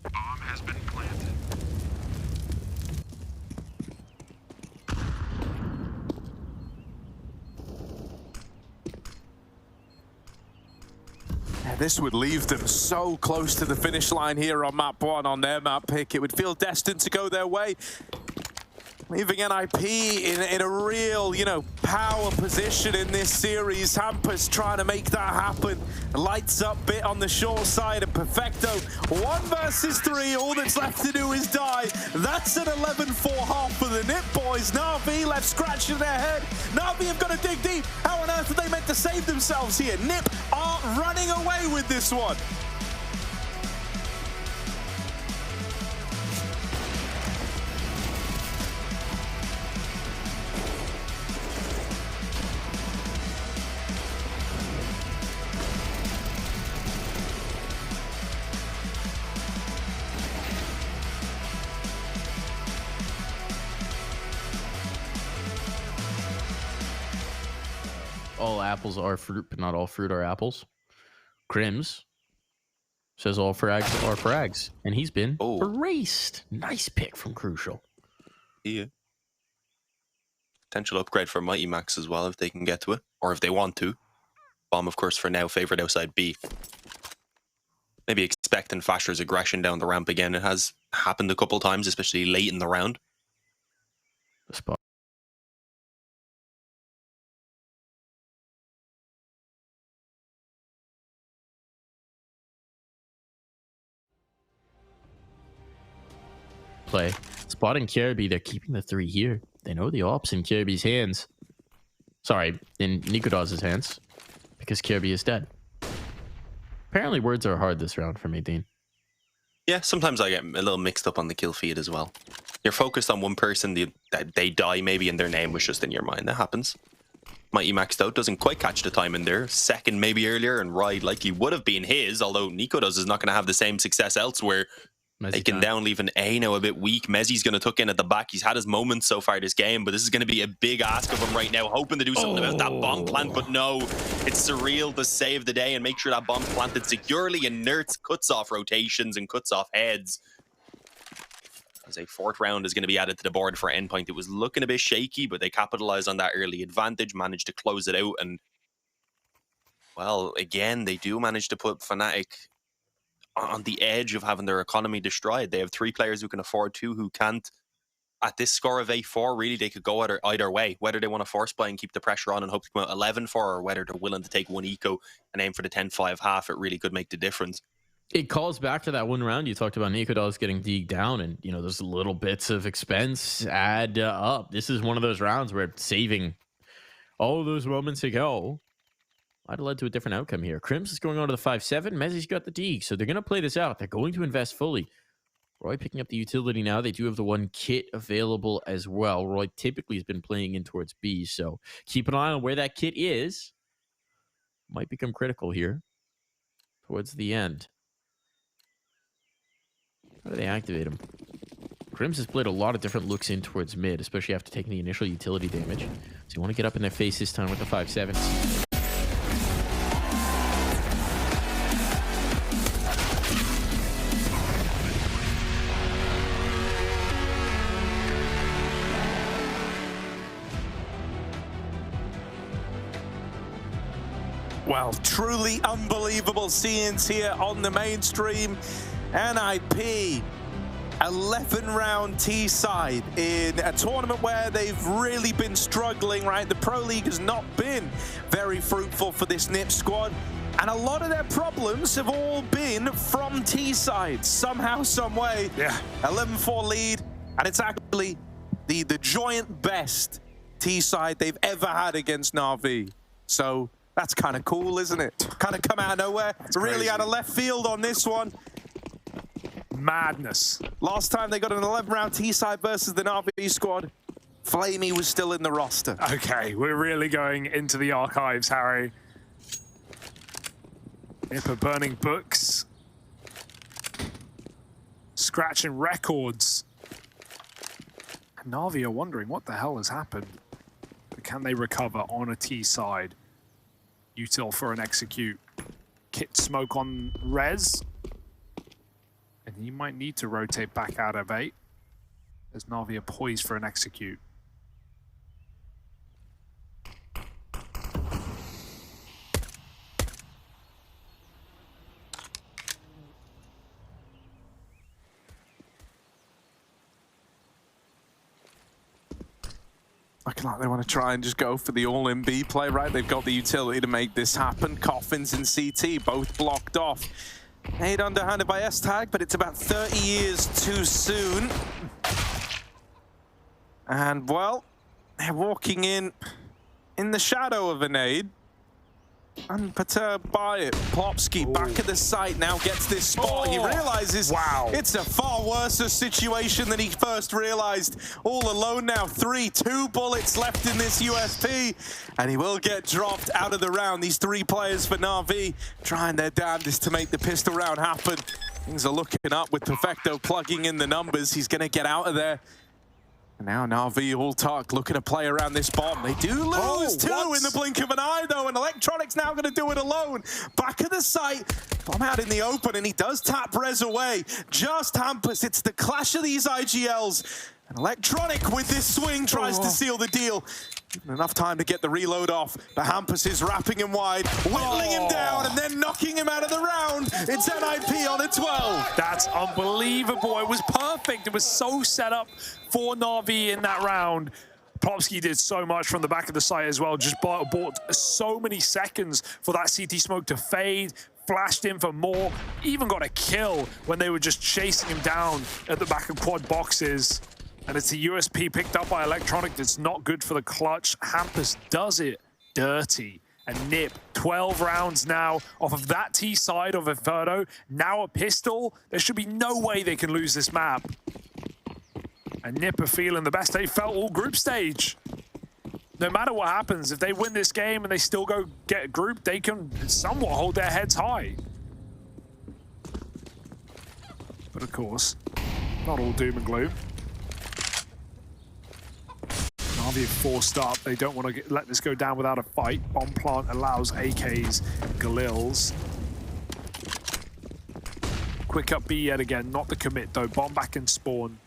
Bomb has been planted. This would leave them so close to the finish line here on map 1 on their map pick. It would feel destined to go their way. Leaving NiP in a real, power position in this series. Hampus trying to make that happen. Lights up bit on the short side, and Perfecto, 1 versus 3. All that's left to do is die. That's an 11-4 half for the NiP boys. NaVi left scratching their head. NaVi have got to dig deep. How on earth are they meant to save themselves here? NiP are running away with this one. All apples are fruit, but not all fruit are apples. Crims says all frags are frags, and he's been erased. Nice pick from Crucial. Yeah. Potential upgrade for Mighty Max as well if they can get to it, or if they want to. Bomb, of course, for now favored outside B. Maybe expecting Fasher's aggression down the ramp again. It has happened a couple times, especially late in the round. The spot. Play. Spotting Kirby, they're keeping the 3 here. They know the ops in Kirby's hands. Sorry, in Nikodaz's hands. Because Kirby is dead. Apparently words are hard this round for me, Dean. Yeah, sometimes I get a little mixed up on the kill feed as well. You're focused on one person, they die maybe, and their name was just in your mind. That happens. Mighty Max, though, doesn't quite catch the time in there. Second maybe earlier, and Ride likely would have been his, although Nikodaz is not going to have the same success elsewhere. They can down leave an A now a bit weak. Mezzi's going to tuck in at the back. He's had his moments so far this game, but this is going to be a big ask of him right now, hoping to do something about that bomb plant, but no. It's Surreal to save the day and make sure that bomb's planted securely, and Nerds cuts off rotations and cuts off heads. As a 4th round is going to be added to the board for Endpoint. It was looking a bit shaky, but they capitalized on that early advantage, managed to close it out, and well, again, they do manage to put Fnatic on the edge of having their economy destroyed. They have 3 players who can afford 2 who can't. At this score of 8-4, really, they could go either way. Whether they want to force play and keep the pressure on and hope to come out 11-4, or whether they're willing to take 1 eco and aim for the 10-5 half, it really could make the difference. It calls back to that one round you talked about Nikodaz getting deeg down, and those little bits of expense add up. This is one of those rounds where saving all those moments ago might have led to a different outcome here. Crims is going on to the 5-7. Mezzi's got the deeg, so they're going to play this out. They're going to invest fully. Roy picking up the utility now. They do have the 1 kit available as well. Roy typically has been playing in towards B, so keep an eye on where that kit is. Might become critical here towards the end. How do they activate him? Crims has played a lot of different looks in towards mid, especially after taking the initial utility damage. So you want to get up in their face this time with the 5-7. Well, truly unbelievable scenes here on the mainstream. NiP, 11-round T-side in a tournament where they've really been struggling, right? The Pro League has not been very fruitful for this NiP squad. And a lot of their problems have all been from T-side, somehow, some way. Yeah. 11-4 lead, and it's actually the joint best T-side they've ever had against NaVi. So that's kind of cool, isn't it? Kind of come out of nowhere. It's really out of left field on this one. Madness. Last time they got an 11-round T-side versus the NaVi squad, Flamey was still in the roster. Okay, we're really going into the archives, Harry. NiP burning books. Scratching records. And NaVi are wondering what the hell has happened. But can they recover on a T side? Util for an execute. Kit smoke on res. And he might need to rotate back out of 8. As NaVi are poised for an execute. Looking like they want to try and just go for the all-in B play, right? They've got the utility to make this happen. Coffins and CT both blocked off. Made underhanded by S-Tag, but it's about 30 years too soon. And, well, they're walking in the shadow of a nade. Unperturbed by it. Plopsky back at the site now gets this spot. He realizes it's a far worse situation than he first realized. All alone now, 2 bullets left in this USP, and he will get dropped out of the round. These 3 players for NaVi trying their damnedest to make the pistol round happen. Things are looking up with Perfecto plugging in the numbers. He's going to get out of there. And now NaVi all talk, looking to play around this bomb. They do lose 2 in the blink of an eye, though, and Electronic's now going to do it alone. Back at the site, bomb out in the open, and he does tap res away. Just Hampus, it's the clash of these IGLs. And Electronic with this swing tries to seal the deal. Given enough time to get the reload off, but Hampus is wrapping him wide, whittling him down, and then knocking him out of the round. It's NiP on a 12. That's unbelievable. It was perfect. It was so set up for NaVi in that round. Plopsky did so much from the back of the site as well. Just bought so many seconds for that CT smoke to fade. Flashed in for more. Even got a kill when they were just chasing him down at the back of quad boxes. And it's the USP picked up by Electronic that's not good for the clutch. Hampus does it dirty. And NiP, 12 rounds now off of that T side of Inferno. Now a pistol. There should be no way they can lose this map. And NiP are feeling the best they felt all group stage. No matter what happens, if they win this game and they still go get a group, they can somewhat hold their heads high. But of course, not all doom and gloom. NaVi forced up. They don't want to let this go down without a fight. Bomb plant allows AKs, Galils. Quick up B yet again. Not the commit though. Bomb back and spawn.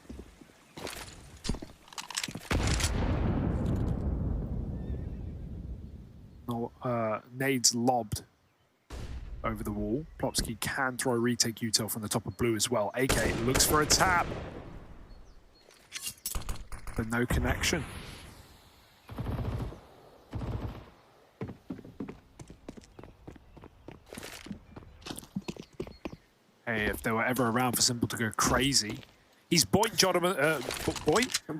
Nades lobbed over the wall. Plopsky can throw a retake util from the top of blue as well. AK looks for a tap. But no connection. Hey, if they were ever around for Simple to go crazy. He's buoyant Jotum,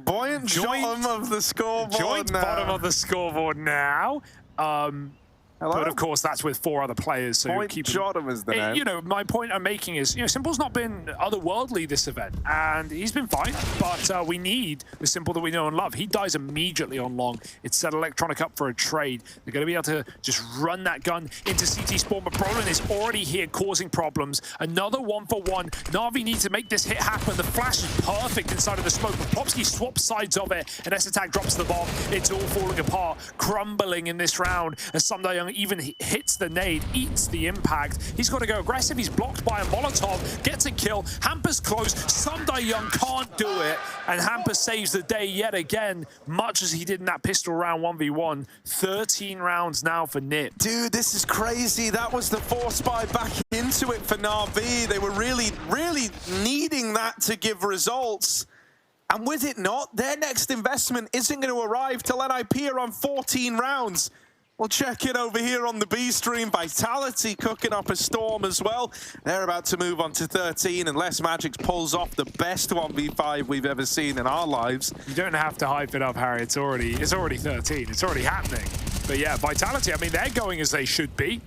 Buoyant Jotum of the scoreboard joint now. bottom of the scoreboard now. But of course, that's with 4 other players. So Point Jotum is the name. You know, my point I'm making is, you know, Simple's not been otherworldly this event, and he's been fine. But we need the Simple that we know and love. He dies immediately on long. It's set Electronic up for a trade. They're going to be able to just run that gun into CT spawn, but Brolin is already here causing problems. Another 1-for-1. NaVi needs to make this hit happen. The flash is perfect inside of the smoke, but Plopsky swaps sides of it, and S-Attack drops the bomb. It's all falling apart, crumbling in this round, as Young even hits the nade, eats the impact. He's got to go aggressive. He's blocked by a Molotov, gets a kill. Hampus close. Young can't do it, and Hampus saves the day yet again, much as he did in that pistol round 1v1. 13 rounds now for NiP. Dude, this is crazy. That was the force buy back into it for NaVi. They were really needing that to give results. And with it not, their next investment isn't going to arrive till NiP are on 14 rounds. We'll check in over here on the B stream. Vitality cooking up a storm as well. They're about to move on to 13, and Less Magic pulls off the best 1v5 we've ever seen in our lives. You don't have to hype it up, Harry. It's already 13. It's already happening. But yeah, Vitality, I mean, they're going as they should be.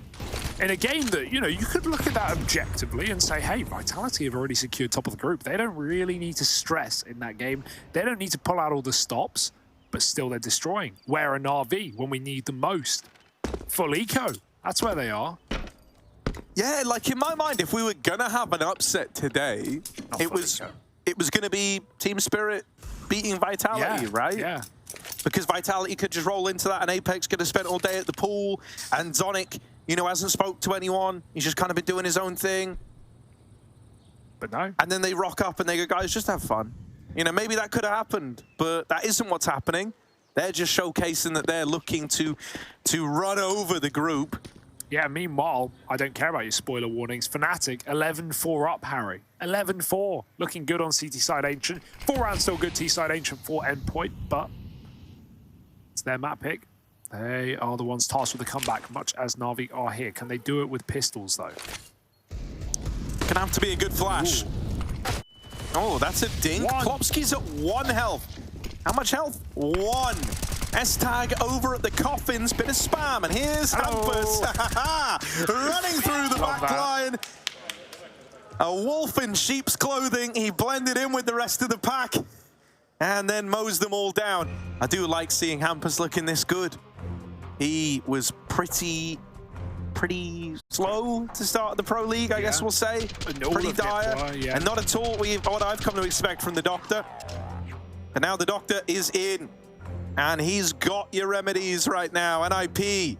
In a game that, you know, you could look at that objectively and say, hey, Vitality have already secured top of the group. They don't really need to stress in that game. They don't need to pull out all the stops, but still they're destroying. Where are NaVi when we need them most? Full eco. That's where they are. Yeah, like in my mind, if we were gonna have an upset today, it was gonna be Team Spirit beating Vitality, right? Yeah. Because Vitality could just roll into that, and Apex could have spent all day at the pool, and Zonic, you know, hasn't spoke to anyone. He's just kind of been doing his own thing. But no. And then they rock up and they go, guys, just have fun. You know, maybe that could have happened, but that isn't what's happening. They're just showcasing that they're looking to run over the group. Yeah, meanwhile, I don't care about your spoiler warnings. Fnatic, 11-4 up, Harry. 11-4. Looking good on CT side Ancient. 4 rounds still good, T side Ancient for endpoint, but it's their map pick. They are the ones tasked with the comeback, much as NaVi are here. Can they do it with pistols, though? Gonna have to be a good flash. Ooh. Oh, that's a dink. Plopsky's at 1 health. How much health? 1. S-Tag over at the coffins. Bit of spam. And here's Hampus. Running through the back line. A wolf in sheep's clothing. He blended in with the rest of the pack. And then mows them all down. I do like seeing Hampus looking this good. He was pretty slow to start the Pro League, I guess we'll say. Pretty dire. And not at all what I've come to expect from the Doctor. And now the Doctor is in. And he's got your remedies right now. NiP.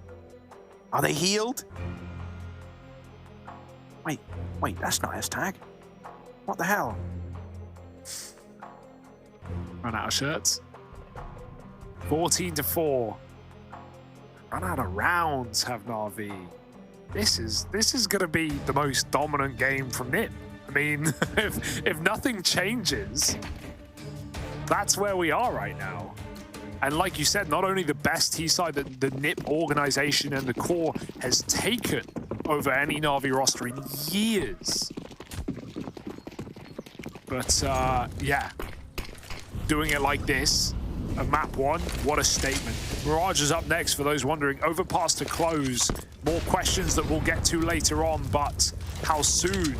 Are they healed? Wait, that's not S-Tag. What the hell? Run out of shirts. 14-4. Run out of rounds, have NaVi. This is going to be the most dominant game from NiP. I mean, if nothing changes, that's where we are right now. And like you said, not only the best T-side that the NiP organization and the core has taken over any NaVi roster in years. But yeah, doing it like this, a map 1, what a statement. Mirage is up next for those wondering. Overpass to close. More questions that we'll get to later on, but how soon?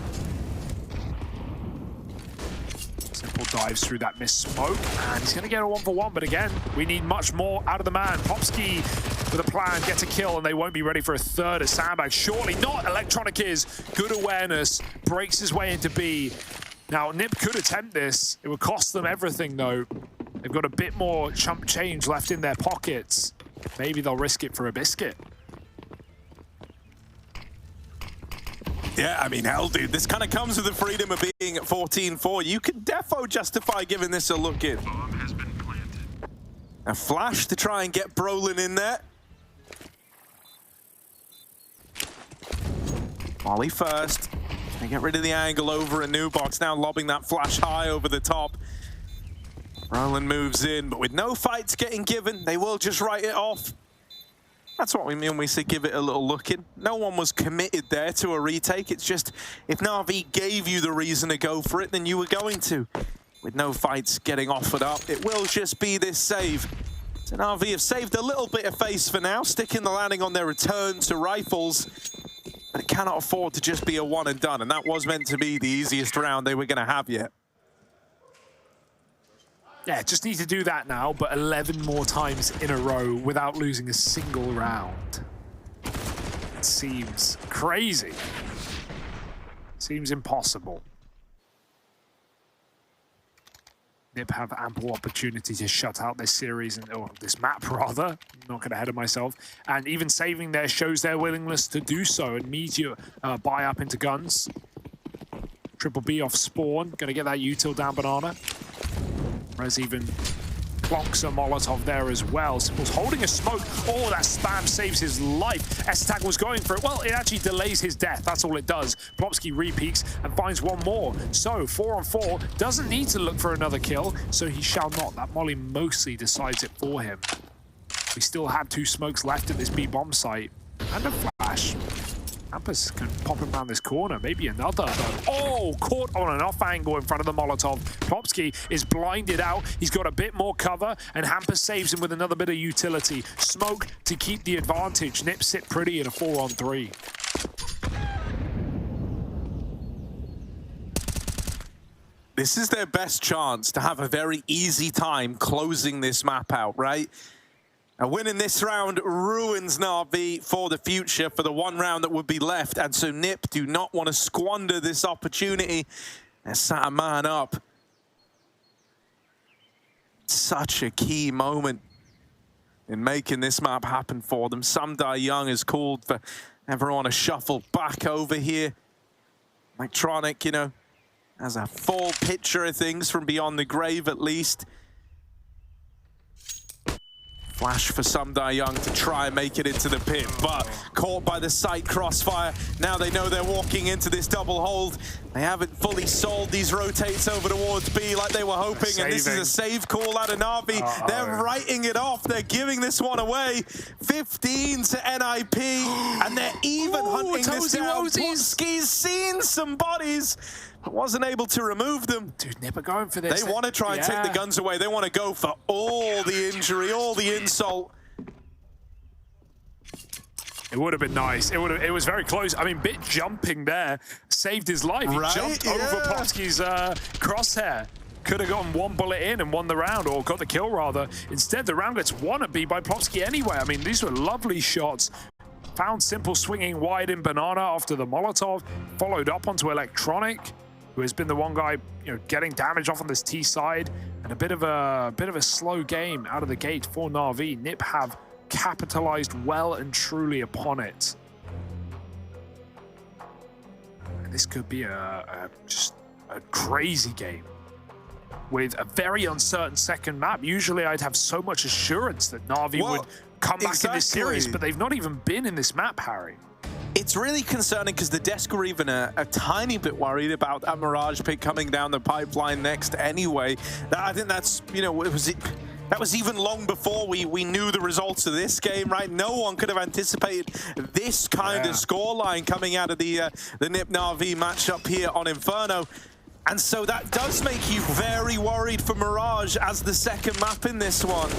Simple dives through that missed smoke, and he's gonna get a 1-for-1, but again, we need much more out of the man. Popsky with a plan, get a kill, and they won't be ready for a third at Sandbag. Surely not. Electronic is good awareness, breaks his way into B. Now, NiP could attempt this. It would cost them everything, though. They've got a bit more chump change left in their pockets. Maybe they'll risk it for a biscuit. Yeah, I mean, hell, dude, this kind of comes with the freedom of being at 14-4. You can defo justify giving this a look in. Bomb has been planted. A flash to try and get Brolin in there. Molly first. They get rid of the angle over a new box. Now lobbing that flash high over the top. Brolin moves in, but with no fights getting given, they will just write it off. That's what we mean when we say give it a little look in. No one was committed there to a retake. It's just, if NaVi gave you the reason to go for it, then you were going to. With no fights getting offered up, it will just be this save. So NaVi have saved a little bit of face for now, sticking the landing on their return to rifles. But it cannot afford to just be a one and done, and that was meant to be the easiest round they were going to have yet. Yeah, just need to do that now, but 11 more times in a row without losing a single round. It seems crazy. Seems impossible. NiP have ample opportunity to shut out this series, or this map rather. Not going to ahead of myself. And even saving there shows their willingness to do so. And Meteor buy up into guns. Triple B off spawn. Going to get that util down banana. Rez even plonks a Molotov there as well. Simple's holding a smoke. Oh, that spam saves his life. S-Tag was going for it. Well, it actually delays his death. That's all it does. Plopsky repeaks and finds one more. So 4-on-4, doesn't need to look for another kill, so he shall not. That molly mostly decides it for him. We still have 2 smokes left at this B bomb site. And a flash. Ampus can pop him around this corner, maybe another. Oh, caught on an off angle in front of the Molotov. Popsky is blinded out. He's got a bit more cover, and Hampus saves him with another bit of utility. Smoke to keep the advantage. NiP sit pretty in a 4-on-3. This is their best chance to have a very easy time closing this map out, right? And winning this round ruins NaVi for the future, for the 1 round that would be left. And so NiP do not want to squander this opportunity. They sat a man up. Such a key moment in making this map happen for them. Samdai Young has called for everyone to shuffle back over here. Electronic, you know, has a full picture of things from beyond the grave at least. Flash for Samdai Young to try and make it into the pit, but caught by the sight crossfire. Now they know they're walking into this double hold. They haven't fully sold these rotates over towards B like they were hoping, and this is a save call out of NaVi. They're writing it off. They're giving this one away. 15 to NiP, and they're even hunting this down. Popsky's seen some bodies, but wasn't able to remove them. Dude, NiP are going for this. They want to try and take the guns away. They want to go for all the injury, all the insult. It would have been nice. It was very close. I mean, Bit jumping there saved his life. He jumped over Popsky's crosshair. Could have gotten 1 bullet in and won the round, or got the kill rather. Instead, the round gets won at B by Popsky anyway. I mean, these were lovely shots. Found Simple swinging wide in Banana after the Molotov, followed up onto Electronic, who has been the one guy, you know, getting damage off on this T side, and a bit of a slow game out of the gate for NaVi. NiP have capitalized well and truly upon it. And this could be just a crazy game with a very uncertain second map. Usually I'd have so much assurance that NaVi would come back in this series, but they've not even been in this map, Harry. It's really concerning because the desk were even a tiny bit worried about that Mirage pick coming down the pipeline next anyway. I think that's, you know, that was even long before we knew the results of this game, right? No one could have anticipated this kind of scoreline coming out of the NiP NaVi matchup here on Inferno. And so that does make you very worried for Mirage as the second map in this one.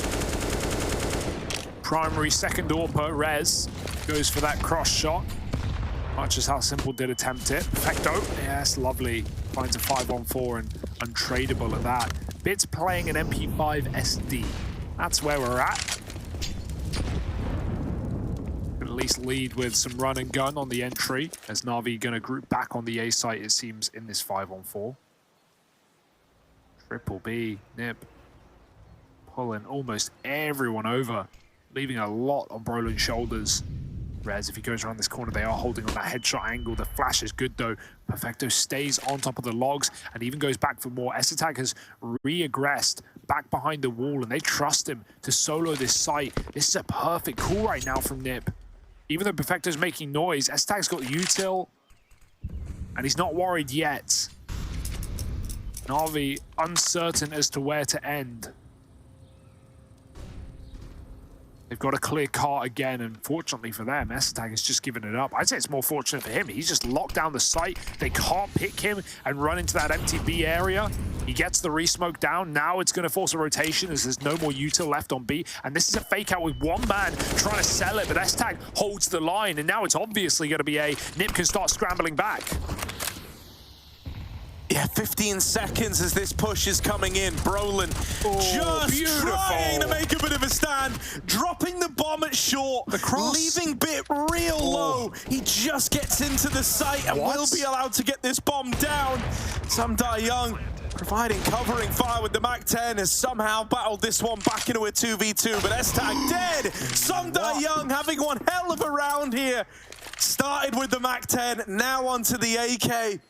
Primary second AWPer, Rez, goes for that cross shot. Much as how Simple did attempt it. Perfecto, yes, lovely. Finds a 5-on-4 and untradeable at that. Bit's playing an MP5 SD. That's where we're at. At least lead with some run and gun on the entry, as NaVi gonna group back on the A site, it seems, in this 5-on-4. Triple B, NiP, pulling almost everyone over, leaving a lot on Brolin's shoulders. Rez, if he goes around this corner, they are holding on that headshot angle. The flash is good though. Perfecto stays on top of the logs and even goes back for more. Esatag has re-aggressed back behind the wall, and they trust him to solo this site. This is a perfect call right now from NiP. Even though Perfecto's making noise, Esatag's got the util, and he's not worried yet. NaVi uncertain as to where to end. They've got a clear cart again, and fortunately for them, Esatag has just given it up. I'd say it's more fortunate for him. He's just locked down the site. They can't pick him and run into that empty B area. He gets the re-smoke down. Now it's going to force a rotation as there's no more util left on B. And this is a fake out with one man trying to sell it, but Esatag holds the line, and now it's obviously going to be a NiP can start scrambling back. Yeah, 15 seconds as this push is coming in. Brolin just trying to make a bit of a stand, dropping the bomb at short, leaving Bit real low. He just gets into the site and will be allowed to get this bomb down. Samdai Young providing covering fire with the MAC-10 has somehow battled this one back into a 2v2, but Esatag dead. Samdai Young having one hell of a round here. Started with the MAC-10, now onto the AK.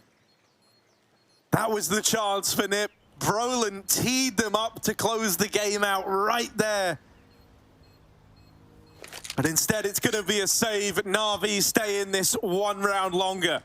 That was the chance for NiP. Brolin teed them up to close the game out right there. But instead, it's going to be a save. NaVi stay in this 1 round longer.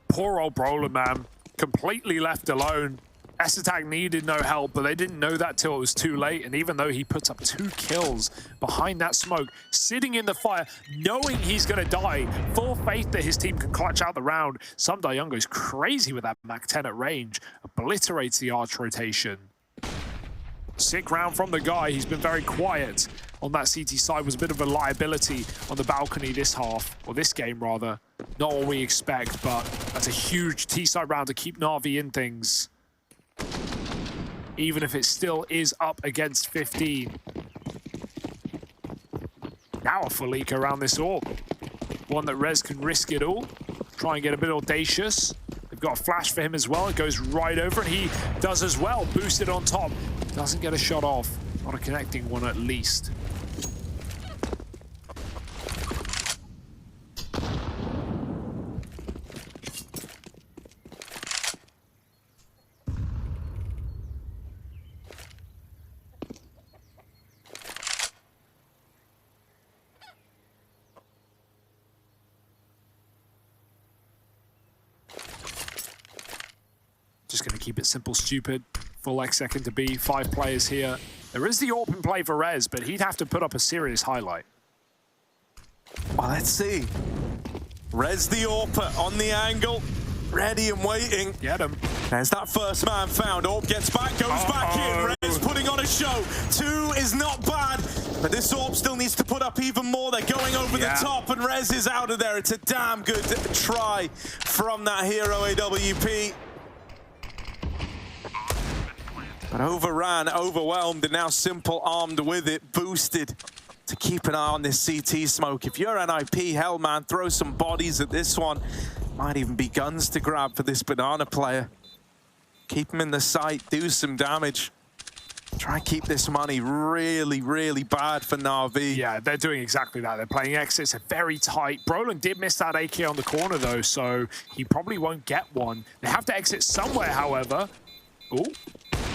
Poor old Brolin, man. Completely left alone. S-Attack needed no help, but they didn't know that till it was too late. And even though he puts up 2 kills behind that smoke, sitting in the fire, knowing he's going to die, full faith that his team can clutch out the round, Some Young goes crazy with that Mach 10 at range, obliterates the arch rotation. Sick round from the guy. He's been very quiet on that CT side. Was a bit of a liability on the balcony this half, or this game rather. Not what we expect, but that's a huge T-side round to keep NaVi in things. Even if it still is up against 15. Now a Felica around this orb. One that Rez can risk it all. Try and get a bit audacious. They've got a flash for him as well. It goes right over, and he does as well. Boosted on top. Doesn't get a shot off. Not a connecting one at least. Just going to keep it simple, stupid. Full X second to B. 5 players here. There is the AWP in play for Rez, but he'd have to put up a serious highlight. Well, let's see. Rez the AWP on the angle. Ready and waiting. Get him. There's that first man found. AWP gets back, goes back in. Rez putting on a show. 2 is not bad, but this AWP still needs to put up even more. They're going over the top, and Rez is out of there. It's a damn good try from that hero AWP. But overran, overwhelmed, and now Simple armed with it, boosted to keep an eye on this CT smoke. If you're NiP, hell man, throw some bodies at this one. Might even be guns to grab for this banana player. Keep him in the sight, do some damage. Try and keep this money really, really bad for NaVi. Yeah, they're doing exactly that. They're playing exits. They're very tight. Brolin did miss that AK on the corner, though, so he probably won't get one. They have to exit somewhere, however. Ooh.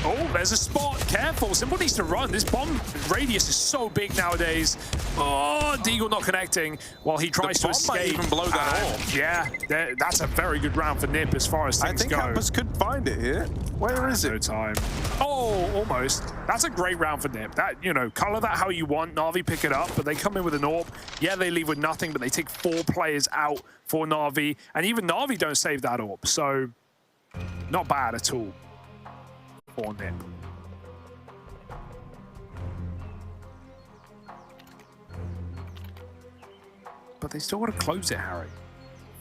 Oh, there's a spot. Careful. Simple needs to run. This bomb radius is so big nowadays. Oh, Deagle not connecting while he tries to escape. Might even blow that off. Yeah, that's a very good round for NiP as far as things go. I think Campus could find it here. Where is it? No time. Oh, almost. That's a great round for NiP. That, you know, color that how you want. NaVi pick it up, but they come in with an AWP. Yeah, they leave with nothing, but they take 4 players out for NaVi. And even NaVi don't save that AWP. So, not bad at all. For NiP. But they still want to close it, Harry.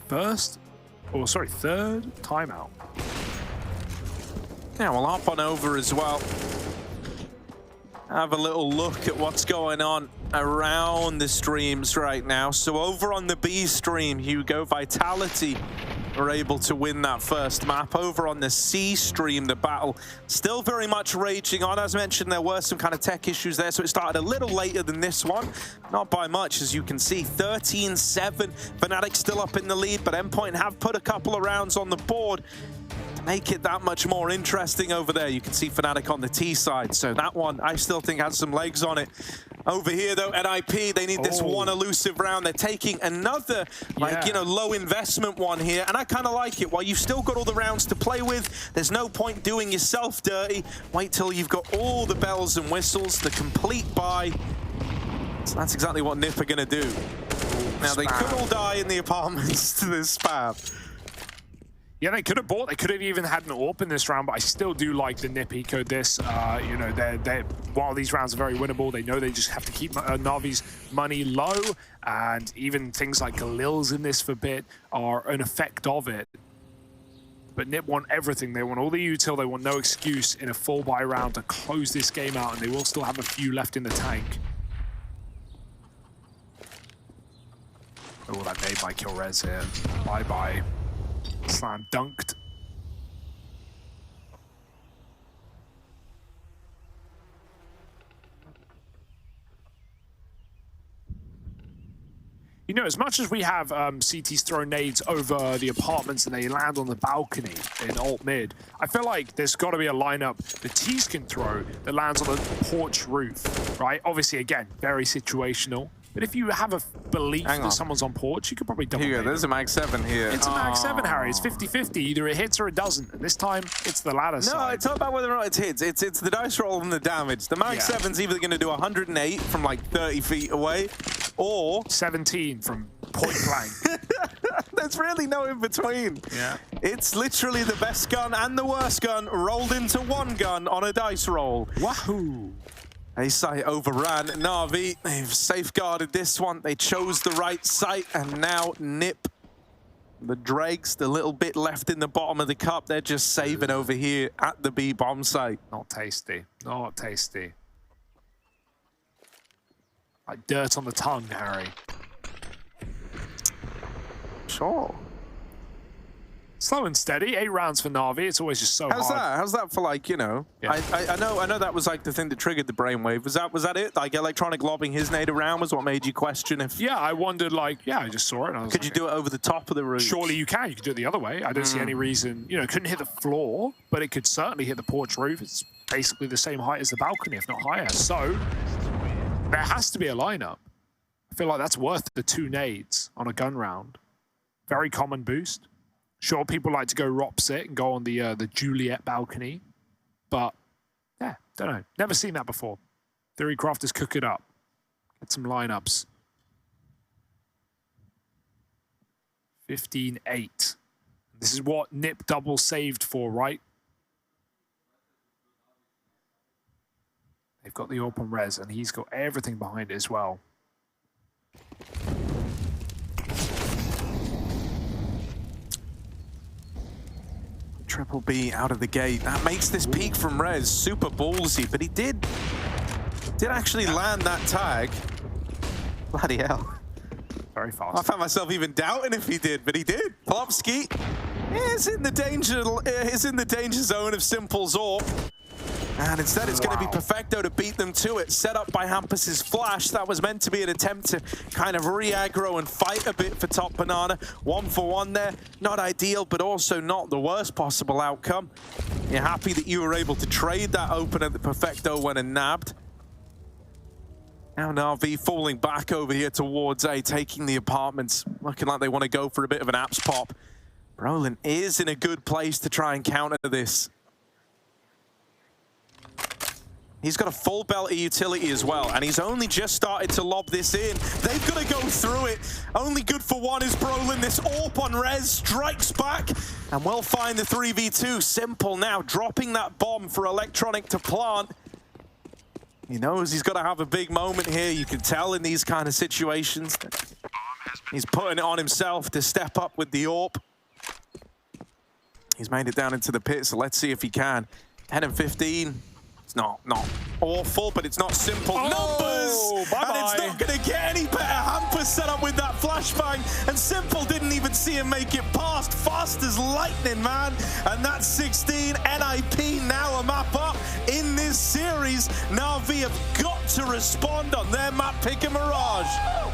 Third timeout. Yeah, we'll hop on over as well. Have a little look at what's going on around the streams right now. So over on the B stream, Hugo, Vitality are able to win that first map. Over on the C stream, the battle still very much raging on. As mentioned, there were some kind of tech issues there, so it started a little later than this one. Not by much, as you can see. 13-7. Fnatic still up in the lead, but Endpoint have put a couple of rounds on the board to make it that much more interesting over there. You can see Fnatic on the T side, so that one I still think has some legs on it. Over here, though, at NiP, they need this one elusive round. They're taking another, low investment one here. And I kind of like it. While you've still got all the rounds to play with, there's no point doing yourself dirty. Wait till you've got all the bells and whistles, the complete buy. So that's exactly what NiP are going to do. Now, they could all die in the apartments to this spam. Yeah, they could have bought. They could have even had an AWP in this round, but I still do like the NiP eco this. You know, while these rounds are very winnable, they know they just have to keep NaVi's money low, and even things like Galil's in this for bit are an effect of it. But NiP want everything. They want all the util. They want no excuse in a full buy round to close this game out, and they will still have a few left in the tank. Oh, that nade might kill Rez here. Bye-bye. Slam dunked. You know, as much as we have CTs throw nades over the apartments and they land on the balcony in alt mid, I feel like there's got to be a lineup the T's can throw that lands on the porch roof, right? Obviously, again, very situational. But if you have a belief that someone's on porch, you could probably double. Here, there's a mag 7 here. It's a mag 7, Harry. It's 50-50. Either it hits or it doesn't. And this time, it's the latter side. No, it's not about whether or not it hits. It's the dice roll and the damage. The mag 7's either going to do 108 from like 30 feet away, or 17 from point blank. There's really no in between. Yeah. It's literally the best gun and the worst gun rolled into one gun on a dice roll. Wahoo! A site overran NaVi. They've safeguarded this one. They chose the right site, and now NiP, the dregs, the little bit left in the bottom of the cup, they're just saving over here at the B bomb site. Not tasty. Not tasty. Like dirt on the tongue, Harry. Sure. Slow and steady. 8 rounds for NaVi. It's always just so hard. How's that for, like, you know? Yeah. I know that was like the thing that triggered the brainwave. Was that it? Like electronic lobbing his nade around was what made you question if? Yeah, I wondered. Like, yeah, I just saw it. And I was could you do it over the top of the roof? Surely you can. You could do it the other way. I don't see any reason. You know, it couldn't hit the floor, but it could certainly hit the porch roof. It's basically the same height as the balcony, if not higher. So there has to be a lineup. I feel like that's worth the 2 nades on a gun round. Very common boost. Sure, people like to go Ropsit and go on the Juliet balcony, but yeah, don't know. Never seen that before. Theory Crafters, cook it up. Get some lineups. 15-8. This is what NiP double saved for, right? They've got the open res, and he's got everything behind it as well. Triple B out of the gate. That makes this peak from Rez super ballsy, but he did actually land that tag. Bloody hell. Very fast. I found myself even doubting if he did, but he did. Plopsky is in the danger zone of Simple's AWP. And instead it's going to be Perfecto to beat them to it. Set up by Hampus's flash. That was meant to be an attempt to kind of re-aggro and fight a bit for Top Banana. 1-for-1 there. Not ideal, but also not the worst possible outcome. You're happy that you were able to trade that opener that Perfecto went and nabbed. Now NaVi falling back over here towards A, taking the apartments. Looking like they want to go for a bit of an apps pop. Brolin is in a good place to try and counter this. He's got a full belt of utility as well, and he's only just started to lob this in. They've got to go through it. Only good for one is Brolin. This AWP on Rez strikes back, and we'll find the 3v2. Simple now dropping that bomb for Electronic to plant. He knows he's got to have a big moment here. You can tell in these kind of situations. He's putting it on himself to step up with the AWP. He's made it down into the pit, so let's see if he can. 10 and 15. It's not awful, but it's not simple. Numbers! Bye-bye. And it's not going to get any better. Hampus set up with that flashbang, and Simple didn't even see him make it past. Fast as lightning, man. And that's 16. NiP now a map up in this series. NaVi have got to respond on their map pick and Mirage.